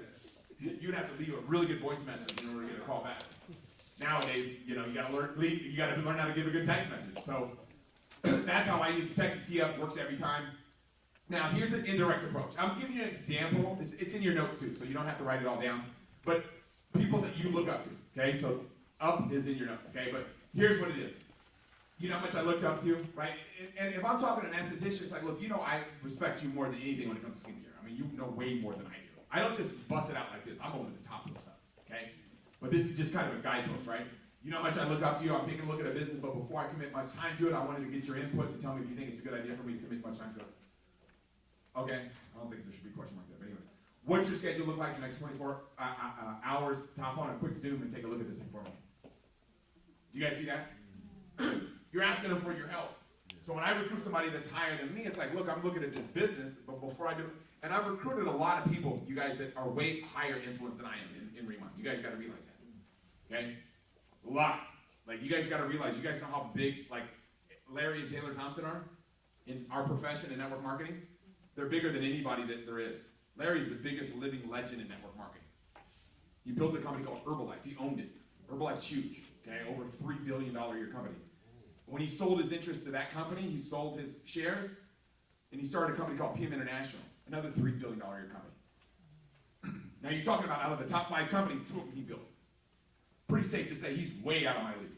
you'd have to leave a really good voice message in order to get a call back. Nowadays, you got to learn how to give a good text message. So that's how I use the text and tee up. Works every time. Now, here's an indirect approach. I'm giving you an example. It's in your notes too, so you don't have to write it all down. But people that you look up to, okay? So up is in your notes, okay? But here's what it is. You know how much I looked up to, right? And if I'm talking to an esthetician, it's like, look, I respect you more than anything when it comes to skincare. I mean, you know way more than I do. I don't just bust it out like this. I'm over the top of the stuff, okay? But this is just kind of a guidepost, right? You know how much I look up to you. I'm taking a look at a business, but before I commit much time to it, I wanted to get your input to tell me if you think it's a good idea for me to commit much time to it. Okay? I don't think there should be a question like that, but anyways. What's your schedule look like the next 24 hours? Hop on a quick Zoom and take a look at this thing for me. You guys see that? You're asking them for your help. So when I recruit somebody that's higher than me, it's like, look, I'm looking at this business, but before I do, and I've recruited a lot of people, you guys, that are way higher influence than I am in Riman. You guys got to realize that. Okay? A lot. Like, you guys got to realize, you guys know how big, like, Larry and Taylor Thompson are in our profession in network marketing? They're bigger than anybody that there is. Larry's the biggest living legend in network marketing. He built a company called Herbalife. He owned it. Herbalife's huge, okay? Over $3 billion a year company. When he sold his interest to that company, he sold his shares, and he started a company called PM International, another $3 billion a year company. Now you're talking about out of the top 5 companies, 2 of them he built. Pretty safe to say he's way out of my league.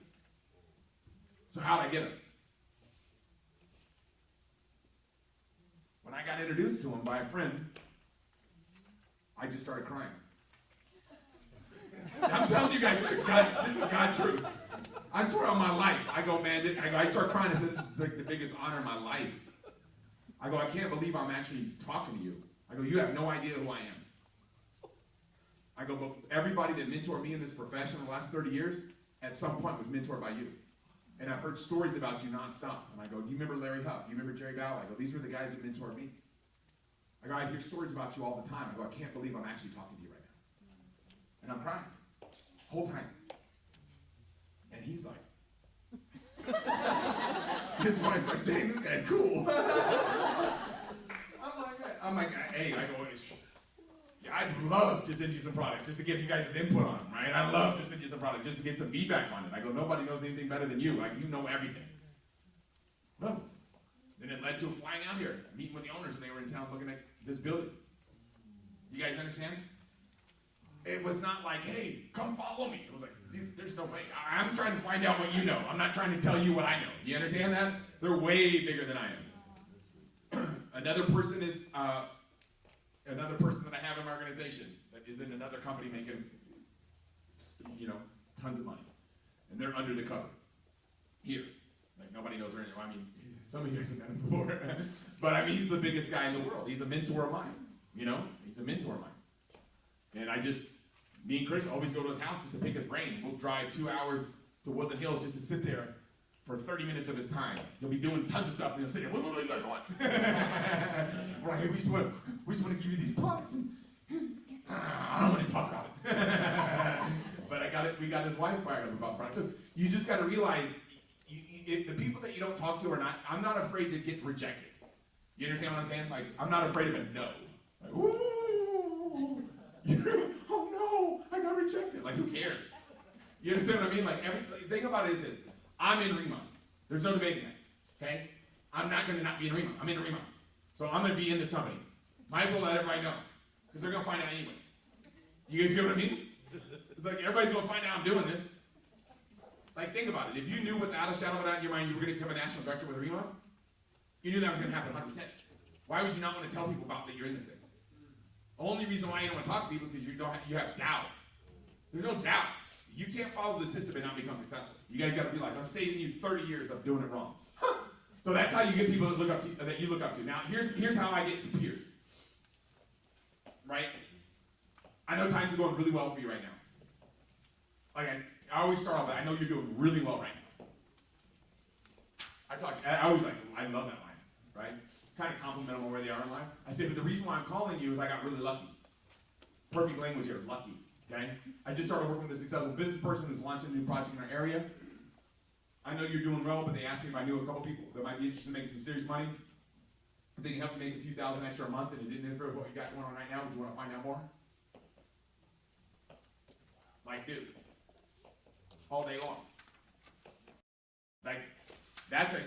So how'd I get him? When I got introduced to him by a friend, I just started crying. I'm telling you guys, this is God truth. I swear on my life, I go, man, I start crying. I said, this is the biggest honor in my life. I go, I can't believe I'm actually talking to you. I go, you have no idea who I am. I go, but everybody that mentored me in this profession in the last 30 years, at some point was mentored by you. And I've heard stories about you nonstop. And I go, do you remember Larry Huff? You remember Jerry Bell? I go, these were the guys that mentored me. I go, I hear stories about you all the time. I go, I can't believe I'm actually talking to you right now. And I'm crying. Whole time. And he's like, his wife's like, dang, this guy's cool. I'm like, hey, I go, yeah, I'd love to send you some products just to give you guys input on them, right? I'd love to send you some products just to get some feedback on it. I go, nobody knows anything better than you. Like, you know everything. Well, then it led to him flying out here, meeting with the owners, and they were in town looking at this building. You guys understand? It was not like, hey, come follow me. It was like, dude, there's no way. I'm trying to find out what you know. I'm not trying to tell you what I know. You understand that? They're way bigger than I am. Another person that I have in my organization that is in another company making, tons of money. And they're under the cover. Here. Like, nobody knows where he is. I mean, some of you guys have met him before. But, I mean, he's the biggest guy in the world. He's a mentor of mine. He's a mentor of mine. And me and Chris always go to his house just to pick his brain. We'll drive 2 hours to Woodland Hills just to sit there for 30 minutes of his time. He'll be doing tons of stuff, and he'll sit there, what are you guys doing? We're like, hey, we just want to give you these products. I don't want to talk about it. But we got his wife fired up about products. So you just got to realize, the people that you don't talk to I'm not afraid to get rejected. You understand what I'm saying? Like, I'm not afraid of a no. Like, ooh, oh no, I got rejected. Like, who cares? You understand what I mean? Like, the thing about it is this. I'm in Riman. There's no debating that. Okay? I'm not going to not be in Riman. I'm in Riman. So I'm going to be in this company. Might as well let everybody know. Because they're going to find out anyways. You guys get what I mean? It's like everybody's going to find out I'm doing this. Like, think about it. If you knew without a shadow of a doubt in your mind you were going to become a national director with Riman, you knew that was going to happen 100%. Why would you not want to tell people about that you're in this thing? Only reason why you don't want to talk to people is because you have doubt. There's no doubt. You can't follow the system and not become successful. You guys got to realize I'm saving you 30 years of doing it wrong. So that's how you get people that you look up to. Now here's how I get peers. Right? I know times are going really well for you right now. Like I always start off with, I know you're doing really well right now. I love that line, right? Kind of compliment them on where they are in life. I say, but the reason why I'm calling you is I got really lucky. Perfect language here, lucky. Okay? I just started working with a successful business person who's launching a new project in our area. I know you're doing well, but they asked me if I knew a couple people that might be interested in making some serious money. If they can help you make a few thousand extra a month and it didn't interfere with what you got going on right now, would you want to find out more? Like, dude. All day long. Like, that's a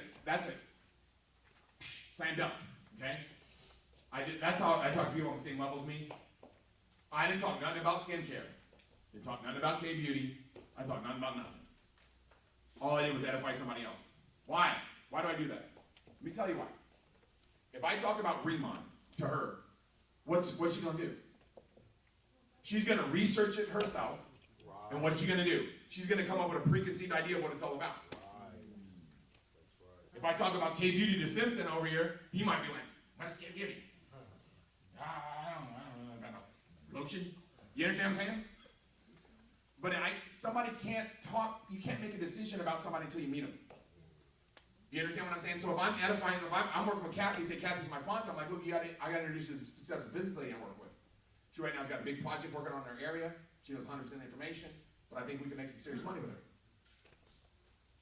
slam dunk, okay? That's how I talk to people on the same level as me. I didn't talk nothing about skincare. Didn't talk nothing about K-beauty. I talked nothing about nothing. All I did was edify somebody else. Why? Why do I do that? Let me tell you why. If I talk about Riman to her, what's she gonna do? She's gonna research it herself, and what's she gonna do? She's gonna come up with a preconceived idea of what it's all about. If I talk about K-beauty to Simpson over here, he might be like, what is K-beauty? I don't know about lotion. You understand what I'm saying? But somebody can't talk, you can't make a decision about somebody until you meet them. You understand what I'm saying? So if I'm edifying, if I'm working with Kathy, say Kathy's my sponsor, I'm like, look, I got to introduce you to a successful business lady I'm working with. She right now has got a big project working on in her area. She knows 100% information, but I think we can make some serious money with her.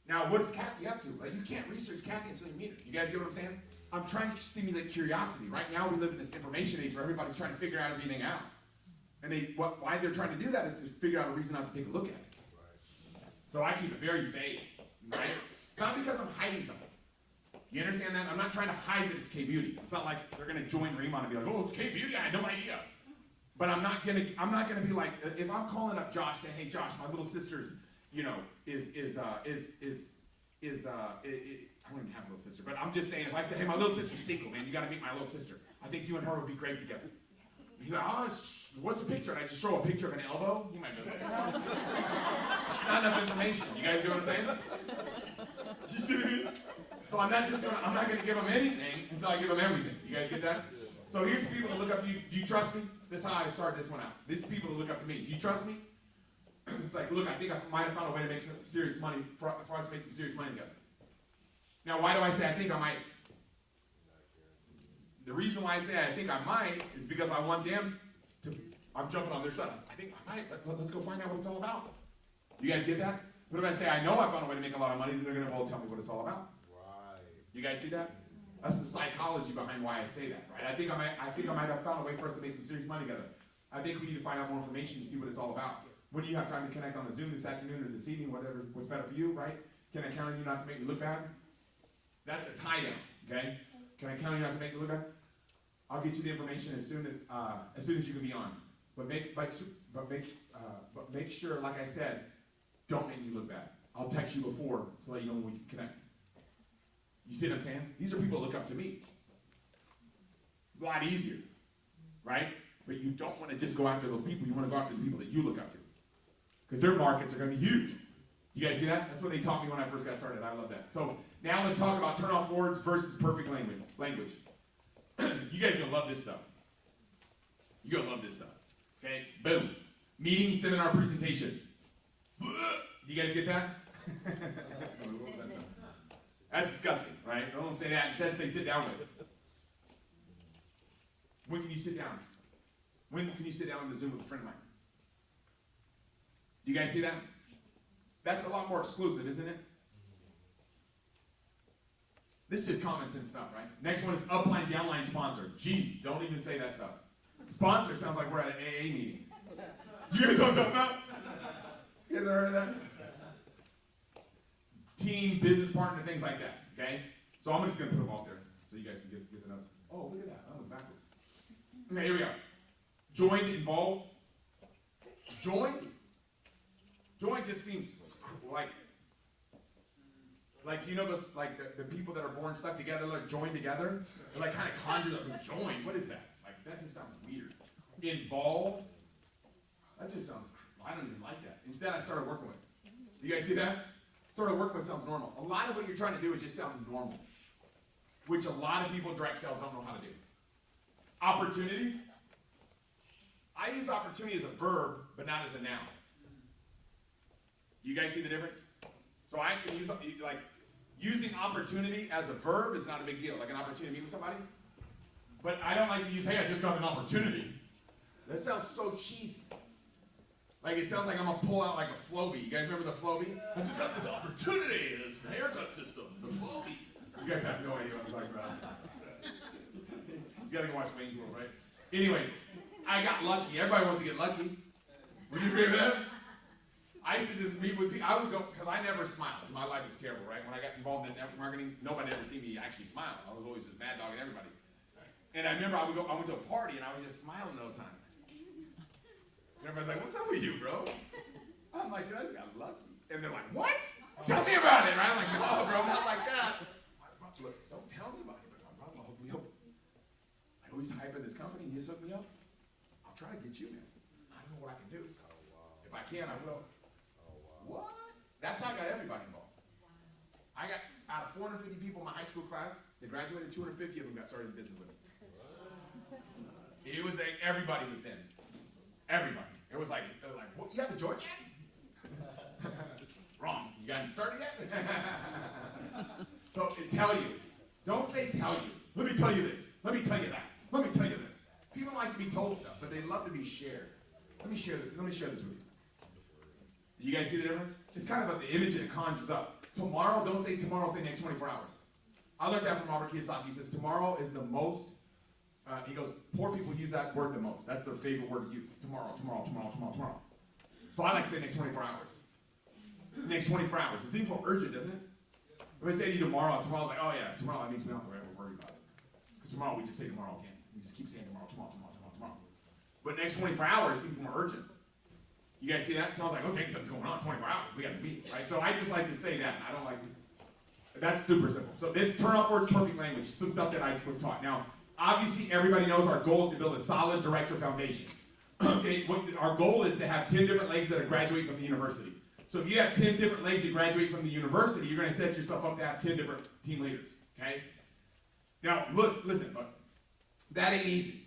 Now, what is Kathy up to? Like, you can't research Kathy until you meet her. You guys get what I'm saying? I'm trying to stimulate curiosity. Right now, we live in this information age where everybody's trying to figure out everything out. And why they're trying to do that is to figure out a reason not to take a look at it. So I keep it very vague, right? It's not because I'm hiding something. You understand that? I'm not trying to hide that it's K-beauty. It's not like they're gonna join Riman and be like, oh, it's K-beauty, I had no idea. But I'm not gonna be like, if I'm calling up Josh saying, hey Josh, my little sister's, I don't even have a little sister, but I'm just saying, if I say, hey, my little sister's single, man, you gotta meet my little sister. I think you and her would be great together. He's like, oh, what's the picture? And I just show a picture of an elbow. You might be like, not enough information. You guys get what I'm saying? You see what I mean? So I'm not gonna give them anything until I give them everything. You guys get that? So here's the people that look up to you. Do you trust me? This is how I started this one out. These people that look up to me. Do you trust me? It's like, look, I think I might have found a way to make some serious money, for us to make some serious money together. Now, why do I say I think I might? The reason why I say I think I might is because I want them to, I'm jumping on their side. I think I might, let's go find out what it's all about. You guys get that? But if I say I know I found a way to make a lot of money, then they're going to all tell me what it's all about. Right. You guys see that? That's the psychology behind why I say that, right? I think I might have found a way for us to make some serious money together. I think we need to find out more information to see what it's all about. When do you have time to connect on a Zoom this afternoon or this evening, whatever, what's better for you, right? Can I count on you not to make me look bad? That's a tie down, okay? Can I count on you not to make me look bad? I'll get you the information as soon as you can be on. But make sure, like I said, don't make me look bad. I'll text you before to let you know when we can connect. You see what I'm saying? These are people that look up to me. It's a lot easier, right? But you don't want to just go after those people. You want to go after the people that you look up to. Because their markets are going to be huge. You guys see that? That's what they taught me when I first got started. I love that. So now let's talk about turn-off words versus perfect language. You guys are going to love this stuff. You're going to love this stuff. Okay? Boom. Meeting, seminar, presentation. Do you guys get that? That's disgusting, right? Don't say that. Instead, say sit down with it. When can you sit down? When can you sit down on the Zoom with a friend of mine? Do you guys see that? That's a lot more exclusive, isn't it? This is just common sense stuff, right? Next one is upline, downline sponsor. Jeez, don't even say that stuff. Sponsor sounds like we're at an AA meeting. You guys know what I'm talking about? You guys ever heard of that? Team, business partner, things like that, okay? So I'm just going to put them all there so you guys can get the notes. Oh, look at that. That was backwards. Okay, here we go. Joined, involved. Joined? Joined just seems like you know those like the people that are born stuck together, like joined together? They're like kind of conjured up and joined. What is that? Like that just sounds weird. Involved? That just sounds, I don't even like that. Instead I started working with it. Do you guys see that? Started working with sounds normal. A lot of what you're trying to do is just sound normal. Which a lot of people in direct sales don't know how to do. Opportunity. I use opportunity as a verb, but not as a noun. You guys see the difference? So I can use, like, using opportunity as a verb is not a big deal. Like an opportunity to meet with somebody. But I don't like to use, hey, I just got an opportunity. That sounds so cheesy. Like it sounds like I'm going to pull out like a Flowbee. You guys remember the Flowbee? I just got this opportunity, this haircut system, the Flowbee. You guys have no idea what I'm talking about. You got to go watch Wayne's World, right? Anyway, I got lucky. Everybody wants to get lucky. Would you agree with that? I used to just meet with people. I would go, because I never smiled. My life was terrible, right? When I got involved in network marketing, nobody ever seen me actually smile. I was always just mad dogging everybody. And I remember I went to a party and I was just smiling all the time. And everybody's like, what's up with you, bro? I'm like, dude, I just got lucky. And they're like, what? Tell me about it, right? I'm like, no, bro, not like that. Look, don't tell anybody, but my brother hooked me up. I know he's hyping this company, he just hooked me up. I'll try to get you, man. I don't know what I can do. Oh, wow. If I can, I will. What? That's how I got everybody involved. I got, out of 450 people in my high school class, they graduated, 250 of them got started in business with me. It was like, everybody was in. Everybody. It was like what, you haven't joined yet? Wrong. You haven't started yet? So, tell you. Don't say tell you. Let me tell you this. Let me tell you that. Let me tell you this. People like to be told stuff, but they love to be shared. Let me share this with you. You guys see the difference? It's kind of about the image that it conjures up. Tomorrow, don't say tomorrow, say next 24 hours. I learned that from Robert Kiyosaki. He says tomorrow is the most, he goes, poor people use that word the most. That's their favorite word to use. Tomorrow. So I like to say next 24 hours. Next 24 hours. It seems more urgent, doesn't it? If I say to you tomorrow's like, oh yeah, it's tomorrow. That means we don't have to ever worry about it. Because tomorrow we just say tomorrow again. We just keep saying tomorrow. But next 24 hours seems more urgent. You guys see that? It sounds like, okay, something's going on, 24 hours, we got to meet, right? So I just like to say that, and I don't like to, that's super simple. So this turn-off words, perfect language, some stuff that I was taught. Now, obviously everybody knows our goal is to build a solid director foundation. Okay, our goal is to have 10 different legs that graduate from the university. So if you have 10 different legs that graduate from the university, you're going to set yourself up to have 10 different team leaders, okay? Now, listen, look, that ain't easy.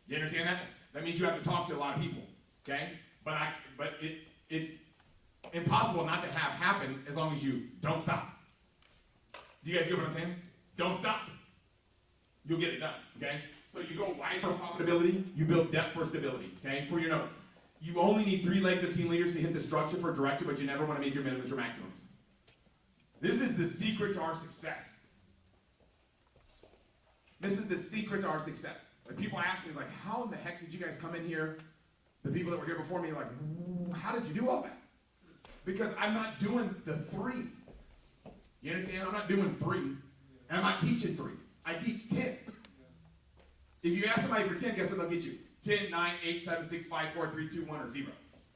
You understand that? That means you have to talk to a lot of people, okay? But it's impossible not to have happen as long as you don't stop. Do you guys get what I'm saying? Don't stop. You'll get it done, okay? So you go wide for profitability, you build depth for stability, okay? For your notes. You only need 3 legs of team leaders to hit the structure for director, but you never want to make your minimums or maximums. This is the secret to our success. This is the secret to our success. Like people ask me, it's like, how in the heck did you guys come in here? The people that were here before me are like, how did you do all that? Because I'm not doing the 3. You understand? I'm not doing 3. And I'm not teaching 3. I teach 10. If you ask somebody for 10, guess what they'll get you? 10, 9, 8, 7, 6, 5, 4, 3, 2, 1, or 0,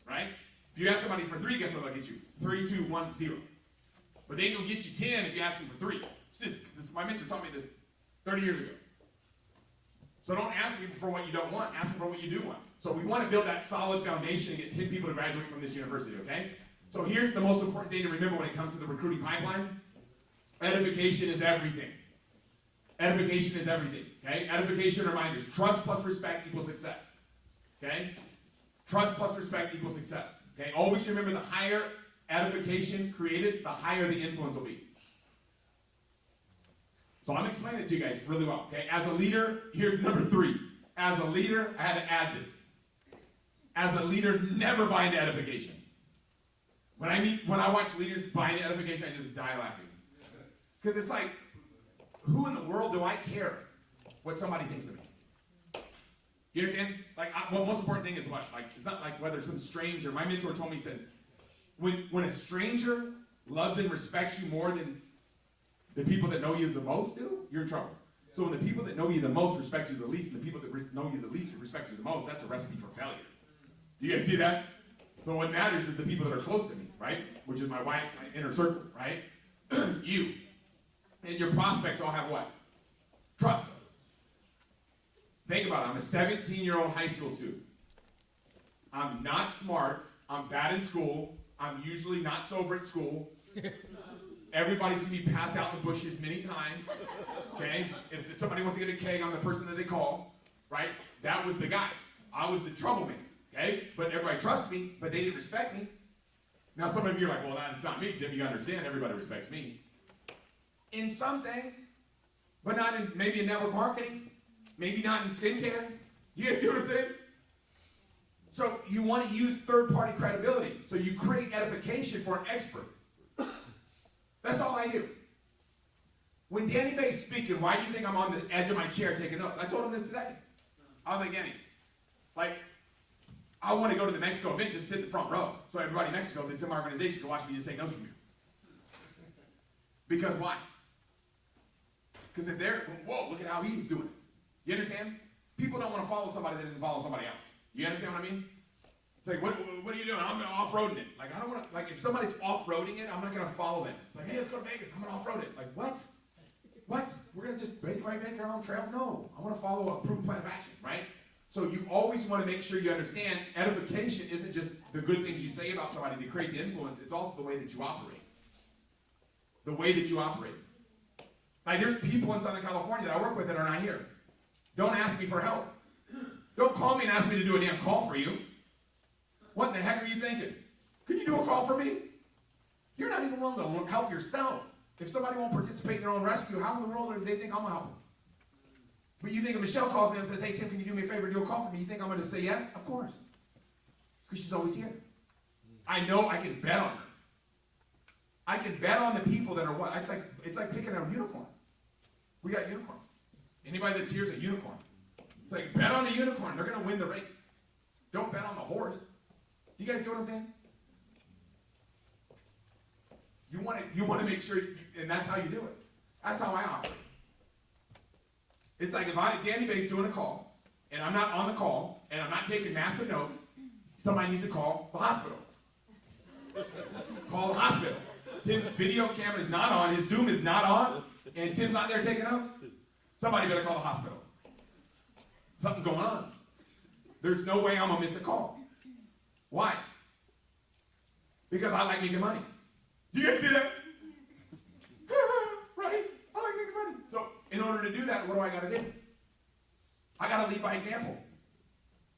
right? If you ask somebody for 3, guess what they'll get you? 3, 2, 1, 0. But they ain't gonna get you 10 if you ask them for 3. It's just, my mentor taught me this 30 years ago. So don't ask people for what you don't want, ask them for what you do want. So we want to build that solid foundation and get 10 people to graduate from this university, okay? So here's the most important thing to remember when it comes to the recruiting pipeline. Edification is everything. Edification is everything, okay? Edification reminders. Trust plus respect equals success, okay? Trust plus respect equals success, okay? Always remember the higher edification created, the higher the influence will be. So I'm explaining it to you guys really well, okay? As a leader, here's number 3. As a leader, I had to add this. As a leader, never buy into edification. When I watch leaders buy into edification, I just die laughing. Because it's like, who in the world do I care what somebody thinks of me? You understand? Like, the most important thing is what? Like, it's not like whether some stranger. My mentor told me, he said, when a stranger loves and respects you more than the people that know you the most do, you're in trouble. So when the people that know you the most respect you the least, and the people that know you the least respect you the most, that's a recipe for failure. Do you guys see that? So what matters is the people that are close to me, right? Which is my wife, my inner circle, right? You. And your prospects all have what? Trust. Think about it. I'm a 17-year-old high school student. I'm not smart. I'm bad in school. I'm usually not sober at school. Everybody's seen me pass out in the bushes many times, okay? If somebody wants to get a keg, I'm the person that they call, right? That was the guy. I was the troublemaker, okay? But everybody trusts me, but they didn't respect me. Now some of you are like, well, that's not me, Tim. You understand, everybody respects me. In some things, but not in, maybe in network marketing, maybe not in skincare. You guys get what I'm saying? So you want to use third-party credibility. So you create edification for an expert. That's all I do. When Danny Bay's speaking, why do you think I'm on the edge of my chair taking notes? I told him this today. I was like, Danny, like, I want to go to the Mexico event, just sit in the front row. So everybody in Mexico that's in my organization can watch me just take notes from you. Because why? Because if they're, whoa, look at how he's doing it. You understand? People don't want to follow somebody that doesn't follow somebody else. You understand what I mean? It's like, what are you doing? I'm off-roading it. Like, I don't want to, like, if somebody's off-roading it, I'm not going to follow them. It's like, hey, let's go to Vegas. I'm going to off-road it. Like, what? What? We're going to just make our own trails? No. I want to follow a proven plan of action, right? So you always want to make sure you understand edification isn't just the good things you say about somebody to create the influence. It's also the way that you operate. The way that you operate. Like, there's people in Southern California that I work with that are not here. Don't ask me for help. Don't call me and ask me to do a damn call for you. What in the heck are you thinking? Could you do a call for me? You're not even willing to help yourself. If somebody won't participate in their own rescue, how in the world do they think I'm going to help them? But you think if Michelle calls me and says, hey, Tim, can you do me a favor and do a call for me? You think I'm going to say yes? Of course. Because she's always here. I know I can bet on her. I can bet on the people that are what? It's like picking a unicorn. We got unicorns. Anybody that's here is a unicorn. It's like, bet on the unicorn. They're going to win the race. Don't bet on the horse. Do you guys get what I'm saying? You want to make sure, and that's how you do it. That's how I operate. It's like if Danny Bay's doing a call, and I'm not on the call, and I'm not taking massive notes, somebody needs to call the hospital. Call the hospital. Tim's video camera is not on, his Zoom is not on, and Tim's not there taking notes. Somebody better call the hospital. Something's going on. There's no way I'm going to miss a call. Why? Because I like making money. Do you guys see that? Right? I like making money. So in order to do that, what do I got to do? I got to lead by example.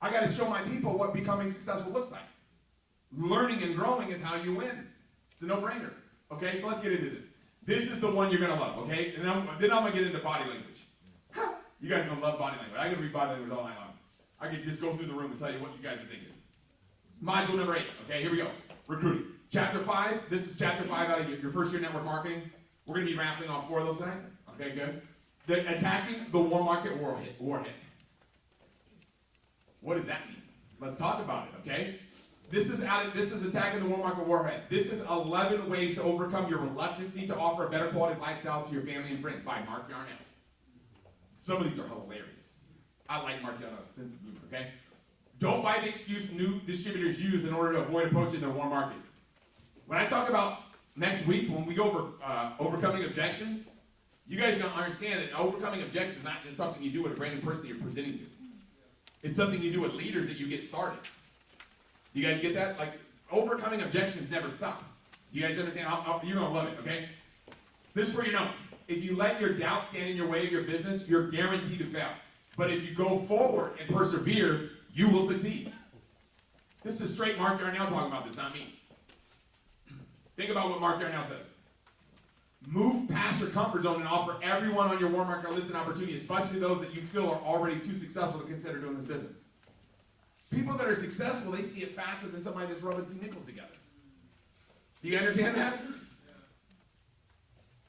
I got to show my people what becoming successful looks like. Learning and growing is how you win. It's a no-brainer. Okay, so let's get into this. This is the one you're going to love, okay? And then I'm going to get into body language. You guys are going to love body language. I can read body language all night long. I could just go through the room and tell you what you guys are thinking. Module number 8. Okay, here we go. Recruiting. Chapter 5. This is chapter 5 out of your first year network marketing. We're going to be raffling off 4 of those tonight. Okay, good. Attacking the warm market warhead. What does that mean? Let's talk about it, okay? This is attacking the warm market warhead. This is 11 ways to overcome your reluctancy to offer a better quality lifestyle to your family and friends by Mark Yarnell. Some of these are hilarious. I like Marciano's sense of humor, okay? Don't buy the excuse new distributors use in order to avoid approaching their warm markets. When I talk about next week, when we go over overcoming objections, you guys are going to understand that overcoming objections is not just something you do with a brand new person that you're presenting to. It's something you do with leaders that you get started. Do you guys get that? Like, overcoming objections never stops. You guys understand? You're going to love it, okay? This is for your notes. If you let your doubt stand in your way of your business, you're guaranteed to fail. But if you go forward and persevere, you will succeed. This is straight Mark Darnell talking about this, not me. Think about what Mark Darnell says. Move past your comfort zone and offer everyone on your warm market list an opportunity, especially those that you feel are already too successful to consider doing this business. People that are successful, they see it faster than somebody that's rubbing two nickels together. Do you understand that?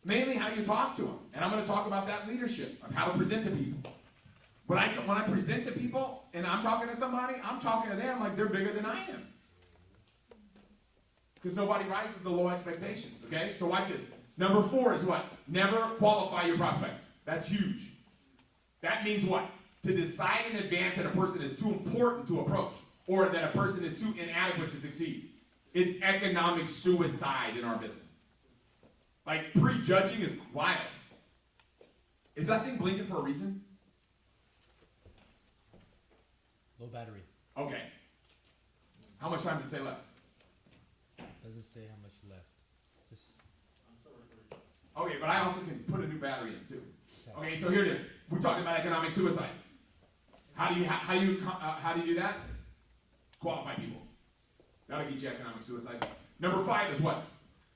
Mainly how you talk to them. And I'm going to talk about that leadership, of how to present to people. When I present to people and I'm talking to somebody, I'm talking to them like they're bigger than I am. Because nobody rises to low expectations, okay? So watch this. Number 4 is what? Never qualify your prospects. That's huge. That means what? To decide in advance that a person is too important to approach or that a person is too inadequate to succeed. It's economic suicide in our business. Like, prejudging is wild. Is that thing blinking for a reason? Low battery. Okay. How much time does it say left? Doesn't say how much left. Just Okay, but I also can put a new battery in too. Okay, so here it is. We're talking about economic suicide. How do you do that? Qualify people. That'll get you economic suicide. Number 5 is what?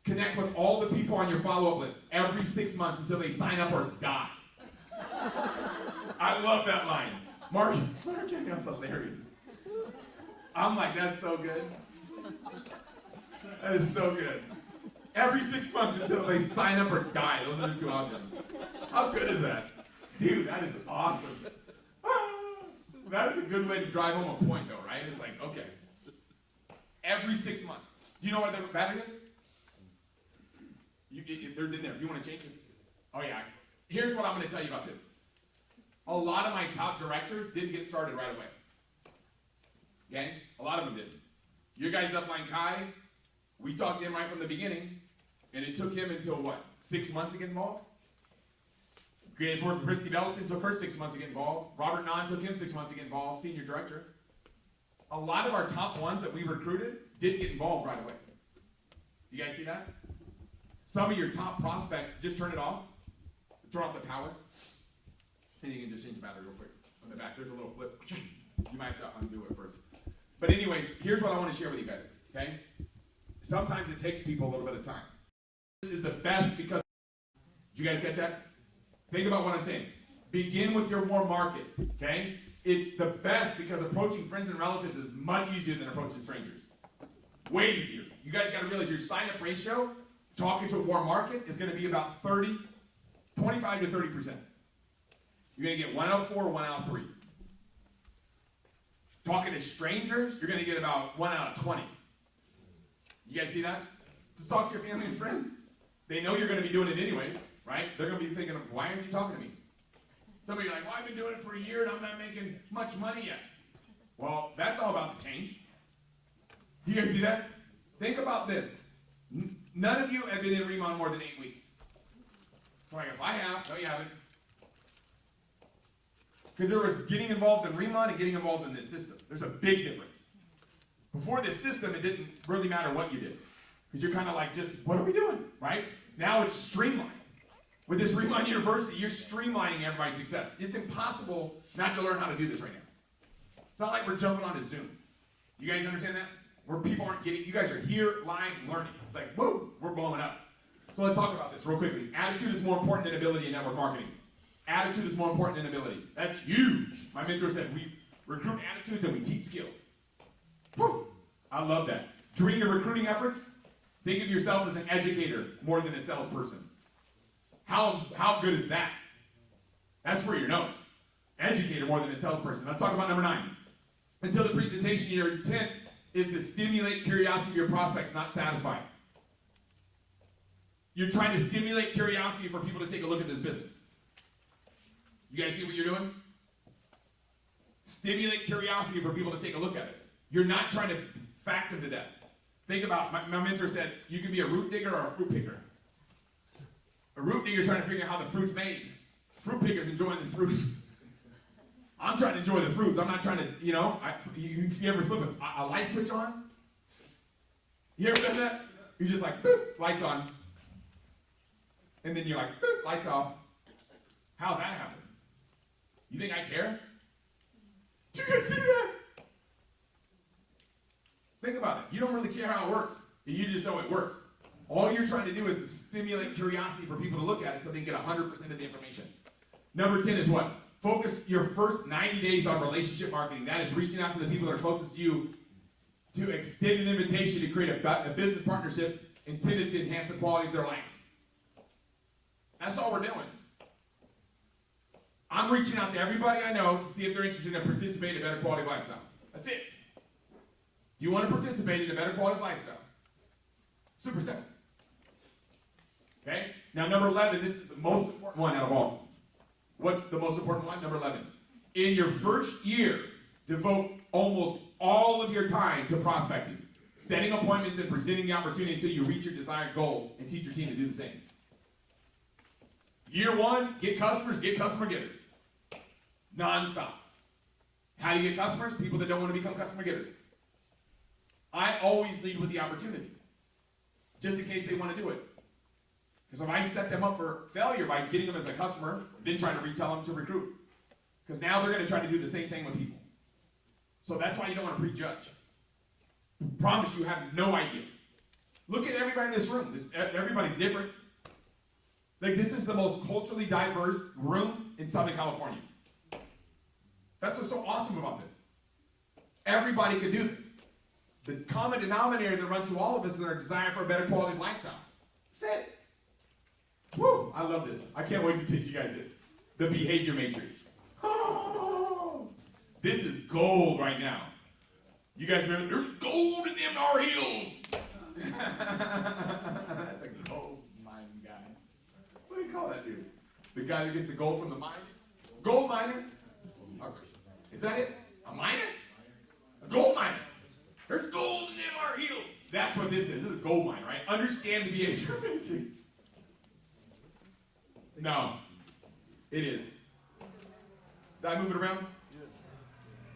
Connect with all the people on your follow-up list every 6 months until they sign up or die. I love that line. Mark, that's hilarious. I'm like, that's so good. That is so good. Every 6 months until they sign up or die. Those are the 2 options. How good is that? Dude, that is awesome. That is a good way to drive home a point, though, right? It's like, okay. Every 6 months. Do you know what the battery is? They're in there. If you want to change it. Oh, yeah. Here's what I'm going to tell you about this. A lot of my top directors didn't get started right away. Okay? A lot of them didn't. Your guy's upline, Kai, we talked to him right from the beginning, and it took him until, what, 6 months to get involved? You guys worked with Christy Bellison, took her 6 months to get involved. Robert Nahn took him 6 months to get involved, senior director. A lot of our top ones that we recruited didn't get involved right away. You guys see that? Some of your top prospects, just turn it off. Turn off the power. And you can just change the battery real quick. On the back, there's a little flip. You might have to undo it first. But anyways, here's what I want to share with you guys, okay? Sometimes it takes people a little bit of time. This is the best because, did you guys catch that? Think about what I'm saying. Begin with your warm market, okay? It's the best because approaching friends and relatives is much easier than approaching strangers. Way easier. You guys got to realize your sign-up ratio, talking to a warm market, is going to be about 25 to 30%. You're going to get 1 out of 4 or 1 out of 3. Talking to strangers, you're going to get about 1 out of 20. You guys see that? Just talk to your family and friends. They know you're going to be doing it anyways, right? They're going to be thinking, why aren't you talking to me? Some of you are like, well, I've been doing it for a year and I'm not making much money yet. Well, that's all about to change. You guys see that? Think about this. None of you have been in Riman more than 8 weeks. So like, if I have, no you haven't. Because there was getting involved in Riman and getting involved in this system. There's a big difference. Before this system, it didn't really matter what you did. Because you're kind of like, just, what are we doing, right? Now it's streamlined. With this Riman University, you're streamlining everybody's success. It's impossible not to learn how to do this right now. It's not like we're jumping on a Zoom. You guys understand that? Where people aren't getting, you guys are here, live, learning. It's like, whoa, we're blowing up. So let's talk about this real quickly. Attitude is more important than ability in network marketing. Attitude is more important than ability. That's huge. My mentor said, we recruit attitudes and we teach skills. Woo! I love that. During your recruiting efforts, think of yourself as an educator more than a salesperson. How good is that? That's for your notes. Educator more than a salesperson. Let's talk about number 9. Until the presentation, your intent is to stimulate curiosity of your prospects, not satisfy. You're trying to stimulate curiosity for people to take a look at this business. You guys see what you're doing? stimulate curiosity for people to take a look at it. You're not trying to fact them to death. Think about, my mentor said, you can be a root digger or a fruit picker. A root digger is trying to figure out how the fruit's made. Fruit picker's enjoying the fruits. I'm trying to enjoy the fruits. I'm not trying to, you ever flip a light switch on? You ever done that? You're just like, boop, lights on. And then you're like, boop, lights off. How's that happen? You think I care? Do you guys see that? Think about it. You don't really care how it works. You just know it works. All you're trying to do is stimulate curiosity for people to look at it so they can get 100% of the information. Number 10 is what? Focus your first 90 days on relationship marketing. That is reaching out to the people that are closest to you to extend an invitation to create a business partnership intended to enhance the quality of their lives. That's all we're doing. I'm reaching out to everybody I know to see if they're interested in participating in a better quality lifestyle. That's it. You want to participate in a better quality lifestyle. Super simple. Okay? Now, number 11, this is the most important one out of all. What's the most important one? Number 11. In your first year, devote almost all of your time to prospecting, setting appointments and presenting the opportunity until you reach your desired goal, and teach your team to do the same. Year 1, get customers, get customer getters. Non-stop. How do you get customers? People that don't want to become customer getters. I always lead with the opportunity, just in case they want to do it. Because if I set them up for failure by getting them as a customer, then trying to retell them to recruit. Because now they're going to try to do the same thing with people. So that's why you don't want to prejudge. Promise you have no idea. Look at everybody in this room. Everybody's different. Like, this is the most culturally diverse room in Southern California. That's what's so awesome about this. Everybody can do this. The common denominator that runs through all of us is our desire for a better quality of lifestyle. That's it. Woo! I love this. I can't wait to teach you guys this. The behavior matrix. Oh, this is gold right now. You guys remember, there's gold in them our hills. That's a gold mine guy. What do you call that dude? The guy that gets the gold from the mine? Gold miner? Is that it? A miner? A gold miner. There's gold in them our hills. That's what this is. This is a gold mine, right? Understand the behavior matrix. No. It is. Did I move it around?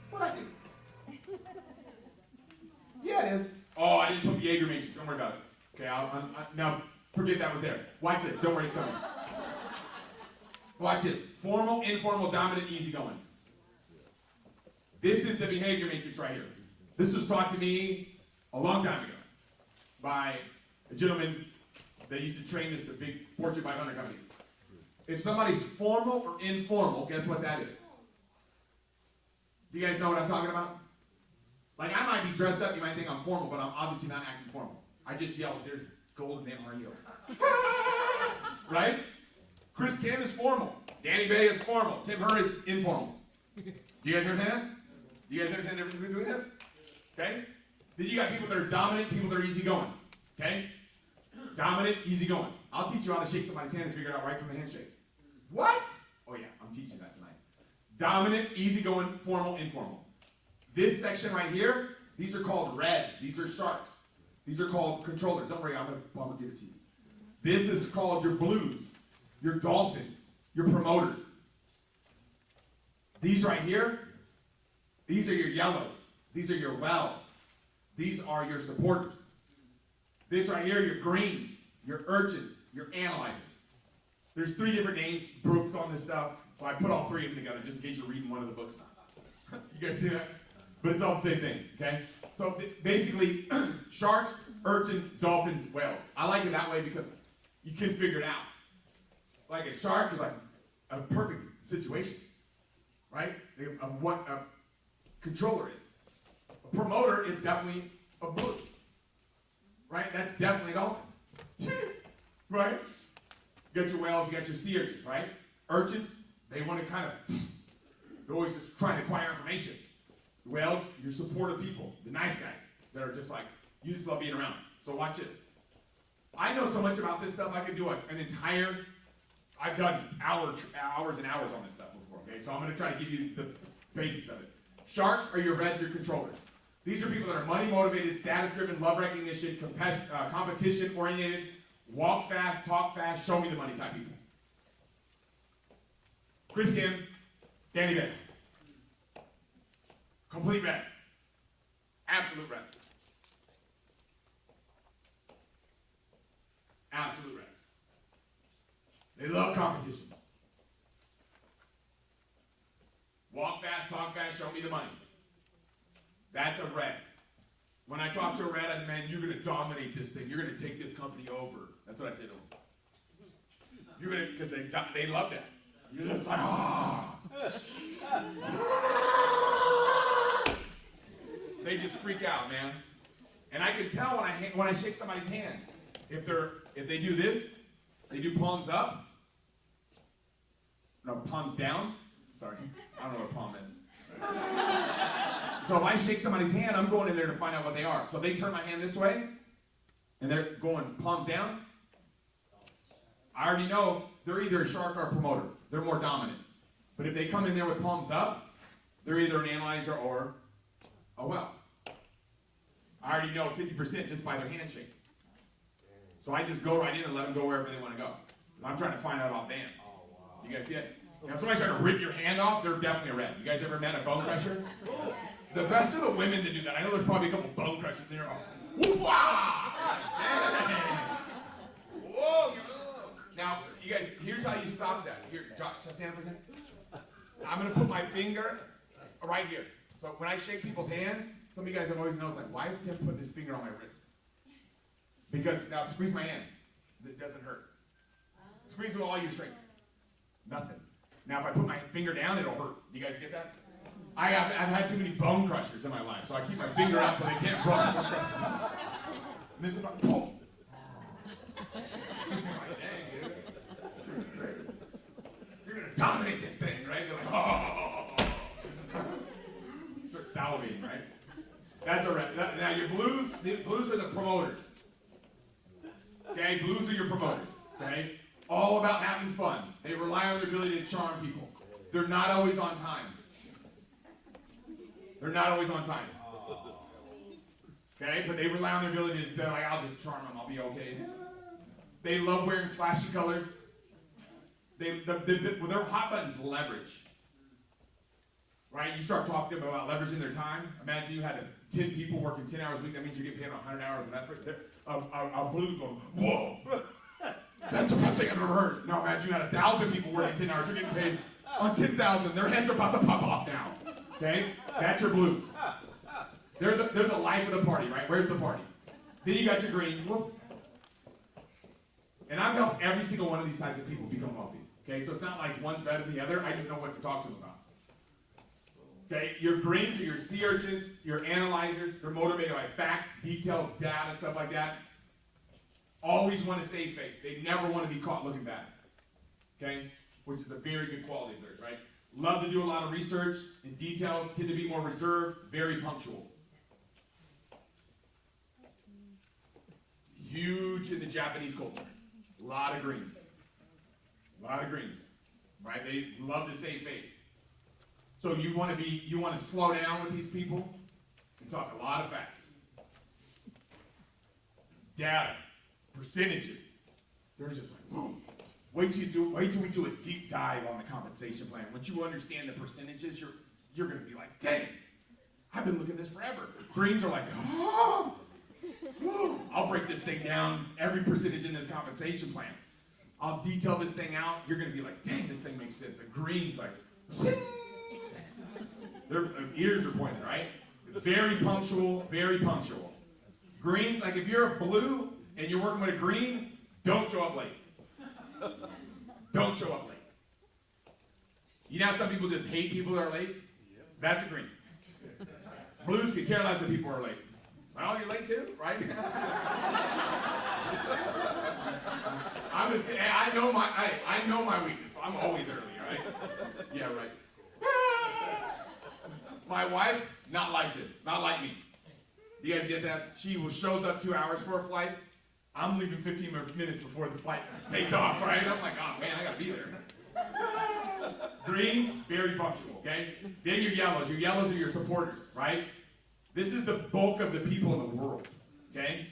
What'd I do? Yeah, it is. Oh, I didn't put behavior matrix. Don't worry about it. Okay, now forget that was there. Watch this. Don't worry, it's coming. Watch this. Formal, informal, dominant, easygoing. This is the behavior matrix right here. This was taught to me a long time ago by a gentleman that used to train this to big Fortune 500 companies. If somebody's formal or informal, guess what that is? Do you guys know what I'm talking about? Like, I might be dressed up, you might think I'm formal, but I'm obviously not acting formal. I just yelled, there's gold in them our heels. Right? Chris Kim is formal. Danny Bay is formal. Tim Hur is informal. Do you guys understand? Do you guys understand the difference between this? Okay? Then you got people that are dominant, people that are easygoing. Okay? Dominant, easygoing. I'll teach you how to shake somebody's hand and figure it out right from the handshake. What? Oh yeah, I'm teaching you that tonight. Dominant, easygoing, formal, informal. This section right here, these are called reds. These are sharks. These are called controllers. Don't worry, I'm gonna give it to you. This is called your blues, your dolphins, your promoters. These right here, these are your yellows. These are your wells. These are your supporters. This right here, your greens, your urchins, your analyzers. There's 3 different names, Brooks on this stuff, so I put all 3 of them together just in case you're reading one of the books now. You guys see that? But it's all the same thing, okay? So basically, sharks, urchins, dolphins, whales. I like it that way because you can figure it out. Like a shark is like a perfect situation, right? Of what a controller is. A promoter is definitely a blue, right? That's definitely a dolphin, right? You got your whales, you got your sea urchins, right? Urchins, they want to kind of, they're always just trying to acquire information. Whales, your supportive people, the nice guys that are just like, you just love being around. So watch this. I know so much about this stuff, I could do an entire, I've done hours and hours on this stuff before, okay? So I'm going to try to give you the basics of it. Sharks are your reds, your controllers. These are people that are money motivated, status driven, love recognition, competition oriented, walk fast, talk fast, show me the money type people. Chris Kim, Danny Beth. Complete reds. Absolute reds. Absolute reds. They love competition. Walk fast, talk fast, show me the money. That's a red. When I talk to a red, I man, you're going to dominate this thing. You're going to take this company over. That's what I say to them. You're going to, because they love that. You're just like, ah. They just freak out, man. And I can tell when I shake somebody's hand. If they do this, they do palms up. No, palms down. Sorry, I don't know what a palm is. So if I shake somebody's hand, I'm going in there to find out what they are. So they turn my hand this way, and they're going palms down. I already know they're either a shark or a promoter. They're more dominant. But if they come in there with palms up, they're either an analyzer or a well. I already know 50% just by their handshake. So I just go right in and let them go wherever they want to go. I'm trying to find out about them. You guys see it? Now, if somebody's trying to rip your hand off, they're definitely a red. You guys ever met a bone crusher? The best are the women that do that. I know there's probably a couple bone crushers in there. Whoa! Whoa! Now, you guys, here's how you stop that. Here, just stand for a second. I'm going to put my finger right here. So when I shake people's hands, some of you guys have always noticed, like, why is Tim putting his finger on my wrist? Because, now squeeze my hand. It doesn't hurt. Squeeze with all your strength. Nothing. Now if I put my finger down, it'll hurt. You guys get that? I've had too many bone crushers in my life, so I keep my finger out so they can't bone crush me. And this is like, boom! You're going to dominate this thing, right? They're like, oh! You start salivating, right? That's a red. Now your blues, the blues are the promoters. Okay, blues are your promoters. Okay? All about having fun. They rely on their ability to charm people. They're not always on time. They're not always on time. Okay, but they rely on their ability to, they're like, I'll just charm them, I'll be okay. They love wearing flashy colors. Their hot button is leverage. Right? You start talking to them about leveraging their time. Imagine you had 10 people working 10 hours a week. That means you get paid 100 hours of effort. A blue going, whoa. That's the best thing I've ever heard. No, imagine you had 1,000 people working 10 hours. You're getting paid on 10,000. Their heads are about to pop off now. Okay? That's your blues. They're the life of the party, right? Where's the party? Then you got your greens. Whoops. And I've helped every single one of these types of people become wealthy. Okay? So it's not like one's better than the other. I just know what to talk to them about. Okay? Your greens are your sea urchins, your analyzers. They're motivated by facts, details, data, stuff like that. Always want to save face. They never want to be caught looking bad. Okay? Which is a very good quality of theirs, right? Love to do a lot of research and details, tend to be more reserved, very punctual. Huge in the Japanese culture. A lot of greens. A lot of greens. Right? They love to save face. So you want to slow down with these people and talk a lot of facts. Data. Percentages. They're just like, whoa. Wait till we do a deep dive on the compensation plan. Once you understand the percentages, you're going to be like, dang, I've been looking at this forever. Greens are like, oh, I'll break this thing down, every percentage in this compensation plan. I'll detail this thing out. You're going to be like, dang, this thing makes sense. And greens like, their ears are pointed, right? Very punctual, very punctual. Greens, like if you're a blue and you're working with a green, don't show up late. Don't show up late. You know how some people just hate people that are late? That's a green. Blues could care less if people are late. Well, you're late too, right? I know my weakness. So I'm always early, right? Yeah, right. My wife, not like this. Not like me. Do you guys get that? She shows up 2 hours for a flight. I'm leaving 15 minutes before the flight takes off, right? I'm like, oh man, I gotta be there. Greens, very punctual, okay? Then your yellows. Your yellows are your supporters, right? This is the bulk of the people in the world, okay?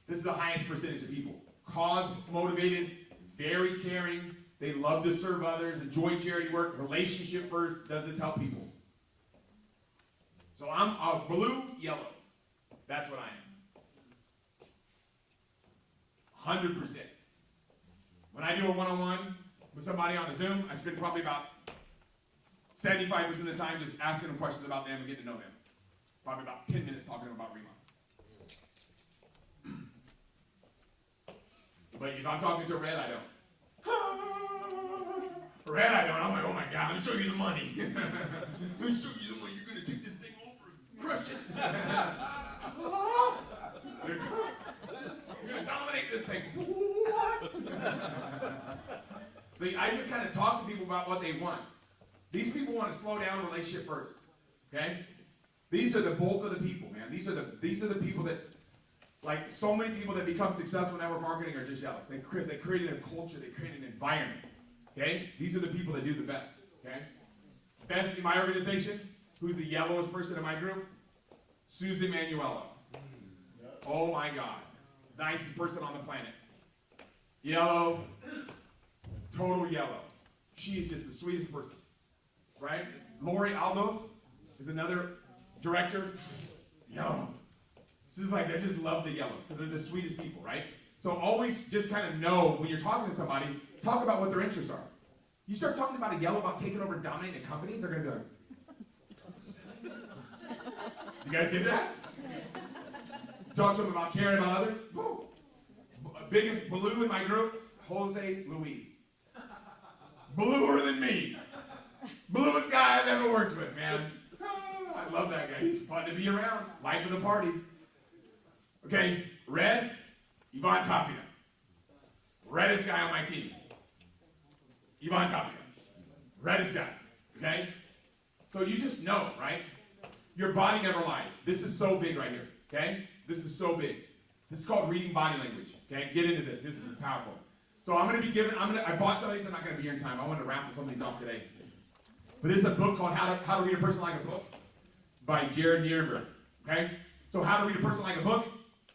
This is the highest percentage of people. Cause motivated, very caring, they love to serve others, enjoy charity work, relationship first. Does this help people? So I'm a blue, yellow. That's what I am. 100%. When I do a one-on-one with somebody on a Zoom, I spend probably about 75% of the time just asking them questions about them and getting to know them. Probably about 10 minutes talking to them about Riman. But if I'm talking to a red, I don't. Red, I don't. I'm like, oh my God, let me show you the money. Let me show you the money. You're going to take this thing over and crush it. You're going to dominate this thing. What? So I just kind of talk to people about what they want. These people want to slow down relationship first. Okay? These are the bulk of the people, man. These are the people that, like so many people that become successful in network marketing are just jealous. They created a culture, they created an environment. Okay? These are the people that do the best. Okay? Best in my organization, who's the yellowest person in my group? Susan Manuello. Oh my God. Nicest person on the planet. Yellow. Total yellow. She is just the sweetest person. Right? Lori Aldos is another director. Yellow. She's like, I just love the yellows because they're the sweetest people, right? So always just kind of know when you're talking to somebody, talk about what their interests are. You start talking about a yellow about taking over and dominating a company, they're going to be like, you guys get that? Talk to them about caring about others. Woo. Biggest blue in my group, Jose Luis. Bluer than me. Bluest guy I've ever worked with, man. I love that guy. He's fun to be around. Life of the party. Okay, red, Ivan Tapia. Reddest guy on my team. Ivan Tapia. Reddest guy. Okay? So you just know, right? Your body never lies. This is so big right here. Okay? This is so big. This is called reading body language. Okay? Get into this. This is powerful. So I bought some of these. I'm not going to be here in time. I wanted to raffle some of these off today. But this is a book called How to Read a Person Like a Book by Jared Nierenberg. Okay? So How to Read a Person Like a Book.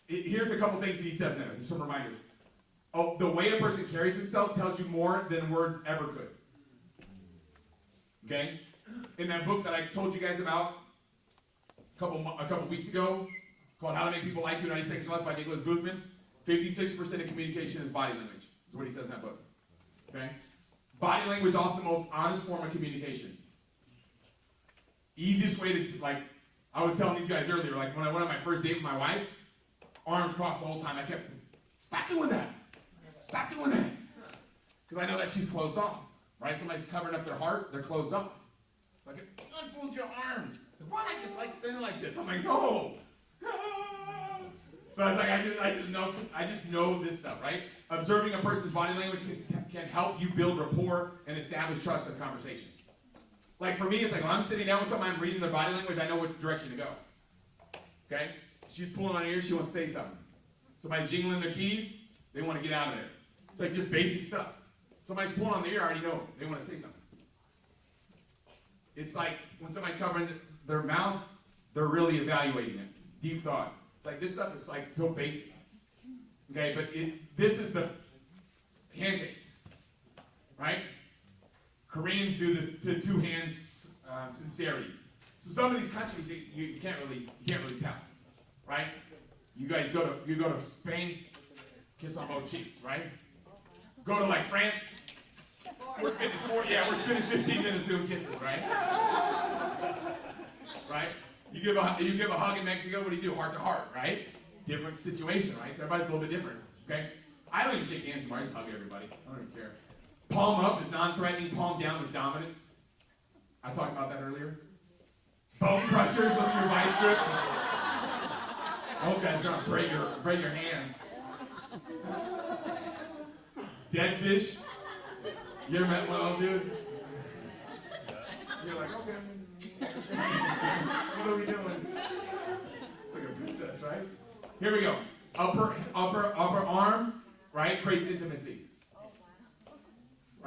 Here's a couple things that he says in there. Just some reminders. Oh, the way a person carries themselves tells you more than words ever could. Okay? In that book that I told you guys about a couple weeks ago, called How to Make People Like You, 90 Seconds or Less by Nicholas Boothman, 56% of communication is body language. That's what he says in that book. Okay? Body language is often the most honest form of communication. Easiest way to, like, I was telling these guys earlier, like when I went on my first date with my wife, arms crossed the whole time. I kept, stop doing that. Stop doing that. Because I know that she's closed off, right? Somebody's covering up their heart, they're closed off. It's like, unfold your arms. So why don't I just like standing like this? I'm like, no. So I was like, I just know this stuff, right? Observing a person's body language can help you build rapport and establish trust in a conversation. Like for me, it's like when I'm sitting down with someone, I'm reading their body language, I know which direction to go. Okay? She's pulling on her ear, she wants to say something. Somebody's jingling their keys, they want to get out of there. It's like just basic stuff. Somebody's pulling on their ear, I already know they want to say something. It's like when somebody's covering their mouth, they're really evaluating it. Deep thought. It's like this stuff is like so basic. Okay, but this is the handshakes, right? Koreans do this to two hands sincerity. So some of these countries you can't really tell, right? You guys go to Spain, kiss on both cheeks, right? Go to like France, we're spending 15 minutes doing kisses, right? Right? You give a hug in Mexico, what do you do? Heart to heart, right? Different situation, right? So everybody's a little bit different, okay? I don't even shake hands anymore, I just hug everybody. I don't even care. Palm up is non-threatening, palm down is dominance. I talked about that earlier. Bone crushers, those are your vice grips. Those guys are gonna break your hands. Dead fish. You ever met one of those dudes? You're like, okay. What are we doing? It's like a princess, right? Here we go. Upper arm, right, creates intimacy.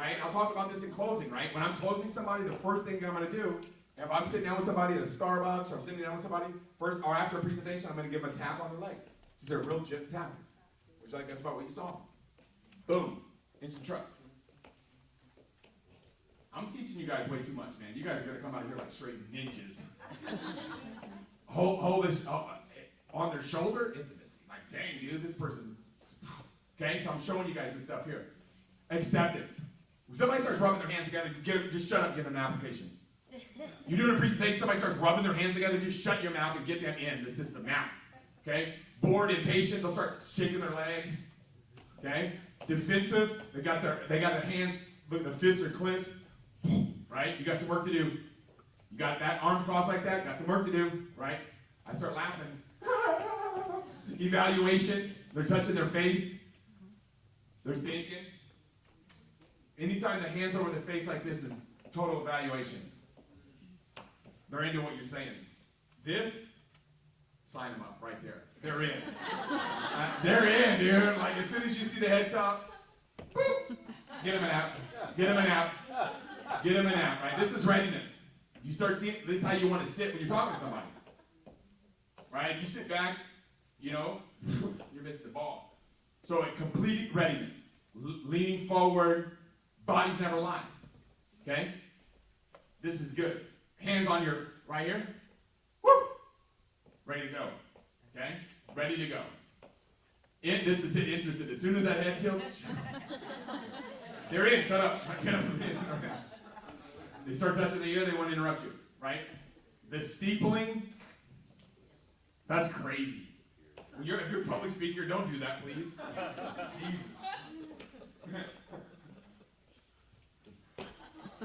right? I'll talk about this in closing, right? When I'm closing somebody, the first thing I'm going to do, if I'm sitting down with somebody at a Starbucks, or I'm sitting down with somebody, first or after a presentation, I'm going to give them a tap on their leg. Just a real gentle tap. Which, like, that's about what you saw. Boom. Instant trust. I'm teaching you guys way too much, man. You guys are going to come out of here like straight ninjas. Hold this on their shoulder, intimacy. Like, dang, dude, this person. Okay, so I'm showing you guys this stuff here. Acceptance. When somebody starts rubbing their hands together, just shut up, give them an application. You're doing a presentation, somebody starts rubbing their hands together, just shut your mouth and get them in the system now. Okay? Bored, impatient, they'll start shaking their leg. Okay? Defensive, they got their hands, look, the fists are clenched. Right? You got some work to do. You got that arms crossed like that, got some work to do, right? I start laughing. Evaluation, they're touching their face. They're thinking. Anytime the hands over their face like this is total evaluation. They're into what you're saying. This, sign them up right there. They're in. They're in, dude. Like as soon as you see the head top, boop, get them an app. Get them an app. Get them an app, right? This is readiness. You start seeing, this is how you want to sit when you're talking to somebody. Right? If you sit back, you know, you're missing the ball. So a complete readiness. Leaning forward, body's never lying. Okay? This is good. Hands on your, right here. Woo! Ready to go. Okay? Ready to go. This is interested. As soon as that head tilts, they're in. Shut up. Get up. They start touching the ear, they want to interrupt you, right? The steepling, that's crazy. If you're a public speaker, don't do that, please.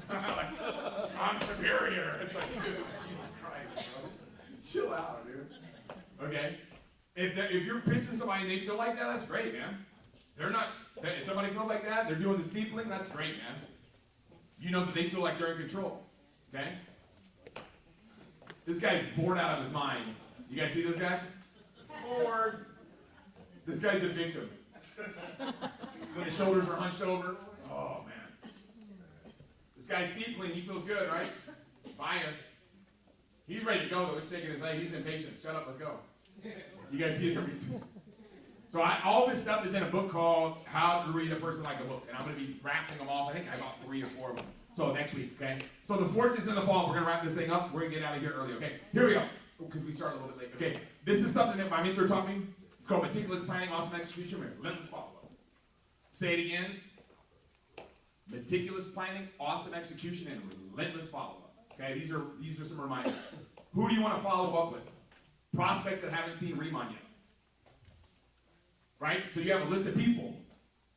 Like, I'm superior. It's like, dude, Jesus Christ, bro. Chill out, dude. Okay? If you're pitching somebody and they feel like that, that's great, man. They're not, if somebody feels like that, they're doing the steepling, that's great, man. You know that they feel like they're in control. Okay? This guy's bored out of his mind. You guys see this guy? Bored. This guy's a victim. When his shoulders are hunched over. Oh, man. This guy's steepling. He feels good, right? Fire. He's ready to go, though. He's shaking his leg. He's impatient. Shut up. Let's go. You guys see the reason? So all this stuff is in a book called How to Read a Person Like a Book. And I'm going to be raffling them off. I think I bought 3 or 4 of them. So next week, okay? So the fortunes in the fall. We're going to wrap this thing up. We're going to get out of here early, okay? Here we go. Because we started a little bit late. Okay, this is something that my mentor taught me. It's called meticulous planning, awesome execution, relentless follow-up. Say it again. Meticulous planning, awesome execution, and relentless follow-up. Okay, these are some reminders. Who do you want to follow up with? Prospects that haven't seen Riman yet. Right? So you have a list of people.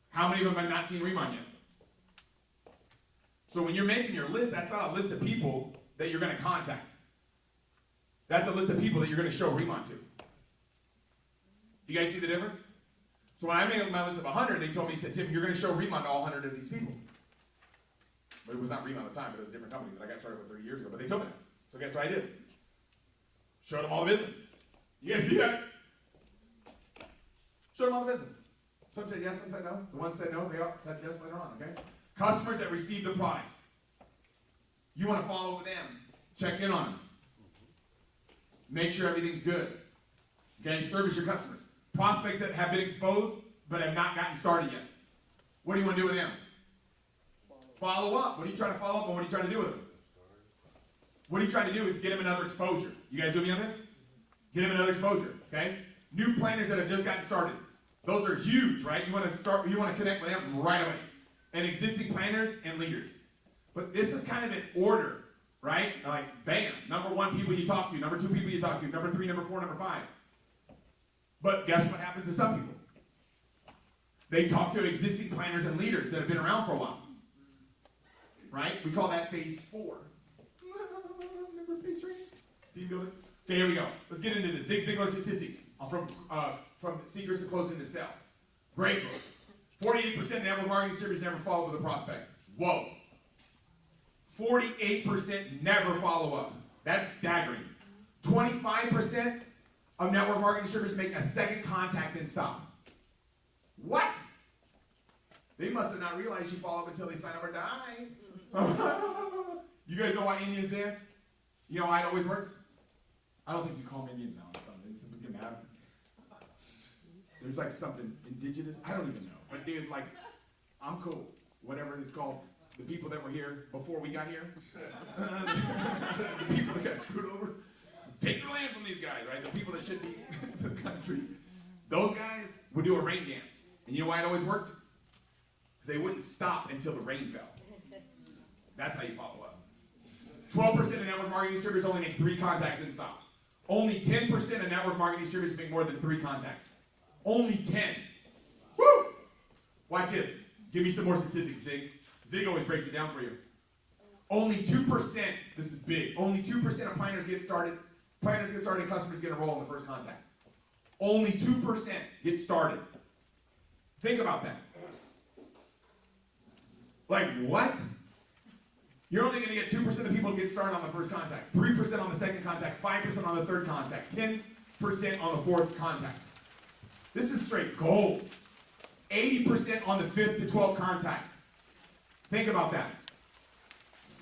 How many of them have not seen Riman yet? So when you're making your list, that's not a list of people that you're going to contact. That's a list of people that you're going to show Riman to. You guys see the difference? So when I made my list of 100, they told me, said, Tim, you're going to show Riman to all 100 of these people. But it was not Riman at the time, but it was a different company that I got started with 30 years ago. But they told me that. So guess what I did? Showed them all the business. You guys see that? Showed them all the business. Some said yes, some said no. The ones said no, they all said yes later on, okay? Customers that receive the products. You want to follow up with them. Check in on them. Make sure everything's good. Okay, service your customers. Prospects that have been exposed but have not gotten started yet. What do you want to do with them? Follow up. What are you trying to follow up on? What are you trying to do with them? What are you trying to do is get them another exposure. You guys with me on this? Get them another exposure, okay? New planners that have just gotten started. Those are huge, right? You want to connect with them right away. And existing planners and leaders. But this is kind of an order. Right? Like, bam. Number 1, people you talk to. Number 2, people you talk to. Number 3, number 4, number 5. But guess what happens to some people? They talk to existing planners and leaders that have been around for a while. Right? We call that phase 4. Remember phase 3? Team building? Okay, here we go. Let's get into the Zig Ziglar statistics from Secrets to Closing the Sale. Great book. 48% network marketing services never follow up with a prospect. Whoa. 48% never follow up. That's staggering. 25% of network marketing distributors make a second contact and stop. What? They must have not realized you follow up until they sign up or die. You guys know why Indians dance? You know why it always works? I don't think you call them Indians now or something. It's something gonna happen. There's like something indigenous. I don't even know. But dude, like, I'm cool. Whatever it's called. The people that were here before we got here. The people that got screwed over. Take the land from these guys, right? The people that should be the country. Those guys would do a rain dance. And you know why it always worked? Because they wouldn't stop until the rain fell. That's how you follow up. 12% of network marketing distributors only make 3 contacts and stop. Only 10% of network marketing distributors make more than 3 contacts. Only 10. Woo! Watch this. Give me some more statistics, Zig. Zig always breaks it down for you. Only 2%, this is big, only 2% of planners get started and customers get enrolled in the first contact. Only 2% get started. Think about that. Like what? You're only going to get 2% of people to get started on the first contact, 3% on the second contact, 5% on the third contact, 10% on the fourth contact. This is straight gold. 80% on the 5th to 12th contact. Think about that.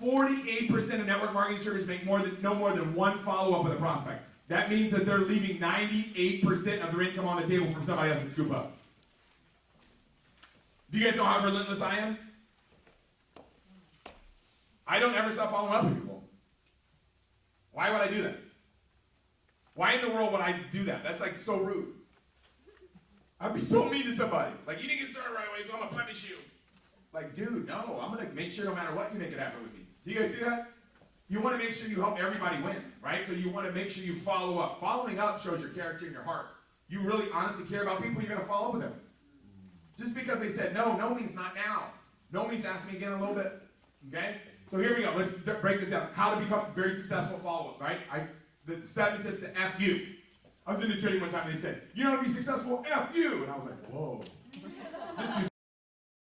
48% of network marketing distributors make no more than 1 follow-up with a prospect. That means that they're leaving 98% of their income on the table for somebody else to scoop up. Do you guys know how relentless I am? I don't ever stop following up with people. Why would I do that? Why in the world would I do that? That's like so rude. I'd be so mean to somebody. Like, you didn't get started right away, so I'm going to punish you. Like, dude, no, I'm going to make sure no matter what, you make it happen with me. Do you guys see that? You want to make sure you help everybody win, right? So you want to make sure you follow up. Following up shows your character and your heart. You really honestly care about people, you're going to follow up with them. Just because they said no, no means not now. No means ask me again in a little bit. Okay? So here we go. Let's break this down. How to become a very successful follow-up, right? The 7 tips to F you. I was in a training one time and they said, you know how to be successful? F you. And I was like, whoa. This dude